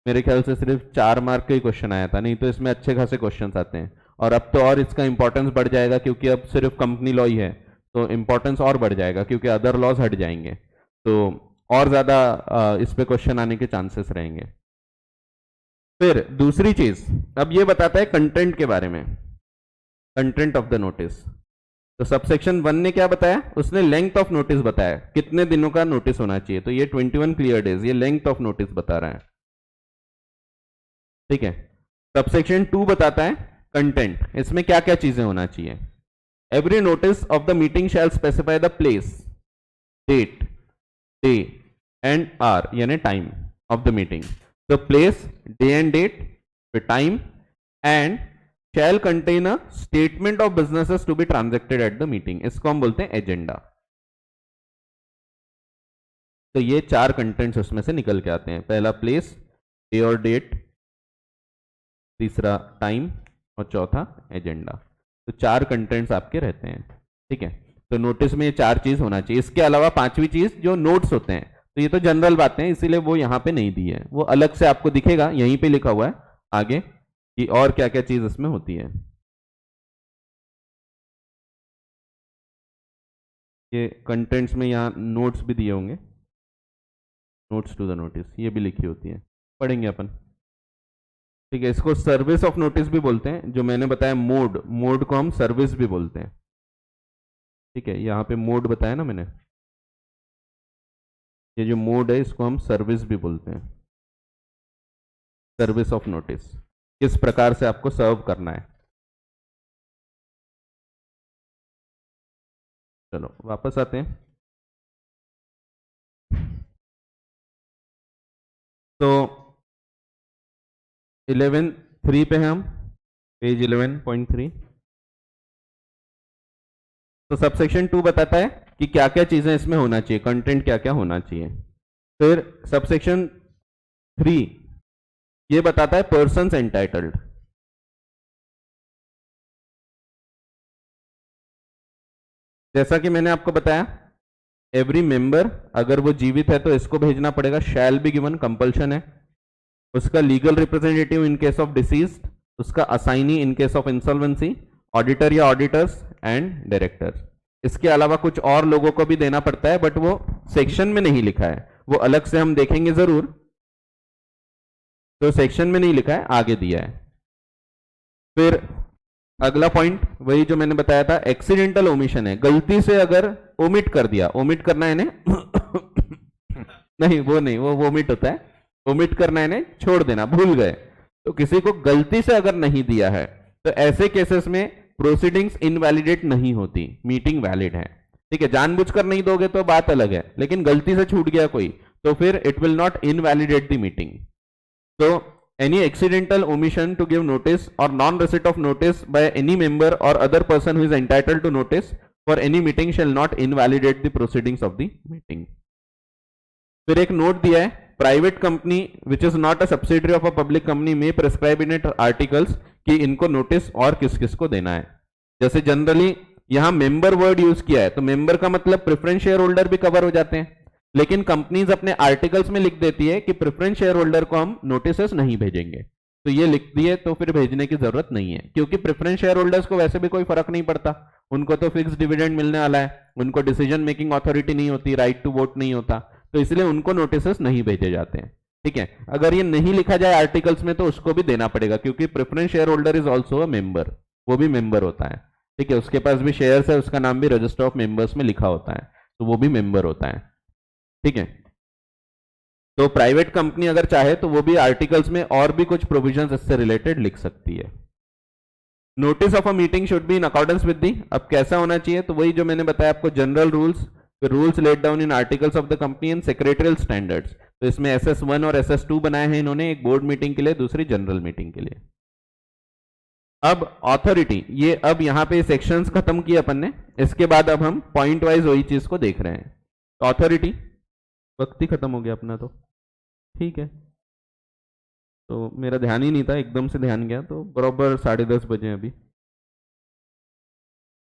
मेरे ख्याल से सिर्फ 4 मार्क का ही क्वेश्चन आया था, नहीं तो इसमें अच्छे खासे क्वेश्चंस आते हैं। और अब तो और इसका इंपॉर्टेंस बढ़ जाएगा क्योंकि अब सिर्फ कंपनी लॉ ही है, तो इंपॉर्टेंस और बढ़ जाएगा क्योंकि अदर लॉज हट जाएंगे, तो और ज़्यादा इस पे क्वेश्चन आने के चांसेस रहेंगे। फिर दूसरी चीज, अब ये बताता है कंटेंट के बारे में, कंटेंट ऑफ द नोटिस। तो सबसेक्शन 1 ने क्या बताया, उसने लेंथ ऑफ नोटिस बताया, कितने दिनों का नोटिस होना चाहिए, तो ये 21 क्लियर डेज, ये लेंथ ऑफ नोटिस बता रहा है, ठीक है। सबसेक्शन 2 बताता है कंटेंट, इसमें क्या क्या चीजें होना चाहिए। Every notice of the meeting shall specify the place, date, day and hour यानी टाइम ऑफ द मीटिंग। तो place, day and date, time and shall contain a statement of businesses to be transacted at the meeting, इसको हम बोलते हैं agenda. तो ये 4 contents उसमें से निकल के आते हैं, पहला प्लेस, डे और डेट, तीसरा टाइम और चौथा एजेंडा। तो 4 कंटेंट्स आपके रहते हैं, ठीक है। तो नोटिस में ये 4 चीज होना चाहिए। इसके अलावा 5वीं चीज जो नोट्स होते हैं, तो ये तो जनरल बातें हैं इसीलिए वो यहाँ पे नहीं दी है, वो अलग से आपको दिखेगा, यहीं पे लिखा हुआ है आगे कि और क्या क्या चीज इसमें होती है। ये कंटेंट्स में यहाँ नोट्स भी दिए होंगे, नोट्स टू द नोटिस ये भी लिखी होती है, पढ़ेंगे अपन, ठीक है। इसको सर्विस ऑफ नोटिस भी बोलते हैं, जो मैंने बताया मोड, मोड को हम सर्विस भी बोलते हैं, ठीक है। यहाँ पे मोड बताया ना मैंने, ये जो मोड है इसको हम सर्विस भी बोलते हैं, सर्विस ऑफ नोटिस, किस प्रकार से आपको सर्व करना है। चलो वापस आते हैं। तो 11.3 पे हैं हम, पेज 11.3। तो सबसेक्शन 2 बताता है कि क्या क्या चीजें इसमें होना चाहिए, कंटेंट क्या क्या होना चाहिए। फिर सबसेक्शन 3 ये बताता है पर्सन्स एंटाइटल्ड। जैसा कि मैंने आपको बताया, एवरी मेंबर अगर वो जीवित है तो इसको भेजना पड़ेगा, शैल बी गिवन कंपल्शन है। उसका legal representative in case of deceased, उसका assignee in case of insolvency, auditor या ऑडिटर्स एंड डायरेक्टर्स। इसके अलावा कुछ और लोगों को भी देना पड़ता है, बट वो सेक्शन में नहीं लिखा है, वो अलग से हम देखेंगे जरूर, तो सेक्शन में नहीं लिखा है, आगे दिया है। फिर अगला पॉइंट वही जो मैंने बताया था, एक्सीडेंटल ओमिशन है, गलती से अगर ओमिट कर दिया, ओमिट करना है नहीं वो नहीं, वो वोमिट होता है, ओमिट करना है छोड़ देना, भूल गए, तो किसी को गलती से अगर नहीं दिया है तो ऐसे केसेस में प्रोसीडिंग्स इनवैलिडेट नहीं होती, मीटिंग वैलिड है, ठीक है। जानबूझकर नहीं दोगे तो बात अलग है, लेकिन गलती से छूट गया कोई तो फिर it will not invalidate the meeting. तो any accidental omission to give notice or non-receipt of notice by any member or other person who is entitled to notice for any meeting shall not invalidate the proceedings of the meeting। फिर एक note दिया है, private company which is not a subsidiary of a public company में prescribe in it articles कि इनको notice और किस किस को देना है। जैसे जनरली यहां मेंबर वर्ड यूज किया है, तो मेंबर का मतलब प्रेफरेंस शेयर होल्डर भी कवर हो जाते हैं, लेकिन कंपनीज अपने आर्टिकल्स में लिख देती है कि प्रेफरेंस शेयर होल्डर को हम नोटिसेस नहीं भेजेंगे, तो ये लिख दिए तो फिर भेजने की जरूरत नहीं है, क्योंकि प्रेफरेंस शेयर होल्डर्स को वैसे भी कोई फर्क नहीं पड़ता, उनको तो फिक्स डिविडेंड मिलने वाला है, उनको डिसीजन मेकिंग अथॉरिटी नहीं होती, राइट टू वोट नहीं होता, तो इसलिए उनको नोटिसेस नहीं भेजे जाते हैं, ठीक है। अगर ये नहीं लिखा जाए आर्टिकल्स में तो उसको भी देना पड़ेगा, क्योंकि preference share holder is also a member, वो भी मेंबर होता है, ठीक है, उसके पास भी शेयर्स है, उसका नाम भी रजिस्टर ऑफ मेंबर्स में लिखा होता है, तो वो भी मेंबर होता है, ठीक है। तो प्राइवेट कंपनी अगर चाहे तो वो भी आर्टिकल्स में और भी कुछ प्रोविजंस इससे रिलेटेड लिख सकती है। Notice of a meeting should be in accordance with the, अब कैसा होना चाहिए, तो वही जो मैंने बताया आपको, general rules, rules laid down in articles of the company and secretarial standards. तो इसमें SS1 और SS2 बनाए हैं इन्होंने, एक बोर्ड मीटिंग के लिए, दूसरी जनरल मीटिंग के लिए। अब ऑथोरिटी, ये अब यहाँ पे सेक्शंस खत्म किए अपन ने, इसके बाद अब हम पॉइंट वाइज वही चीज को देख रहे हैं। तो ऑथोरिटी, वक्त ही खत्म हो गया अपना, तो ठीक है, तो मेरा ध्यान ही नहीं था, एकदम से ध्यान गया, तो बराबर 10:30 बजे अभी,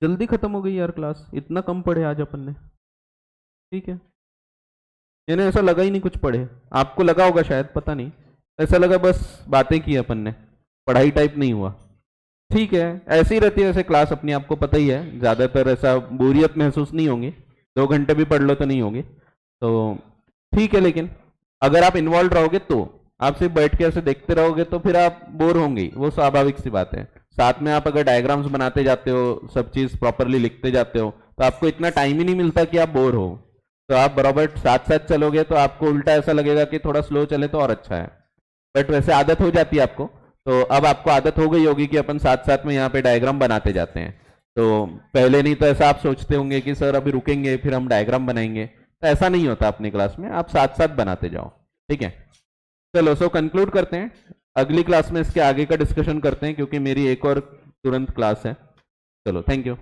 जल्दी खत्म हो गई यार क्लास, इतना कम पढ़े आज अपन ने। ठीक है, इन्हें ऐसा लगा ही नहीं कुछ पढ़े, आपको लगा होगा शायद, पता नहीं, ऐसा लगा बस बातें की अपन ने, पढ़ाई टाइप नहीं हुआ। ठीक है, ऐसी ही रहती है वैसे क्लास अपनी, आपको पता ही है, ज़्यादातर ऐसा बोरियत महसूस नहीं होंगी, 2 घंटे भी पढ़ लो तो नहीं होगी, तो ठीक है। लेकिन अगर आप इन्वॉल्व रहोगे तो, आप सिर्फ बैठ के ऐसे देखते रहोगे तो फिर आप बोर होंगे, वो स्वाभाविक सी बात है। साथ में आप अगर डायग्राम्स बनाते जाते हो, सब चीज़ प्रॉपरली लिखते जाते हो, तो आपको इतना टाइम ही नहीं मिलता कि आप बोर हो। तो आप बराबर साथ साथ चलोगे तो आपको उल्टा ऐसा लगेगा कि थोड़ा स्लो चले तो और अच्छा है, बट वैसे आदत हो जाती है आपको। तो अब आपको आदत हो गई होगी कि अपन साथ साथ में यहाँ पे डायग्राम बनाते जाते हैं, तो पहले नहीं तो ऐसा आप सोचते होंगे कि सर अभी रुकेंगे फिर हम डायग्राम बनाएंगे, तो ऐसा नहीं होता अपनी क्लास में, आप साथ साथ बनाते जाओ। ठीक है, चलो सो कंक्लूड करते हैं, अगली क्लास में इसके आगे का डिस्कशन करते हैं क्योंकि मेरी एक और तुरंत क्लास है। चलो, थैंक यू।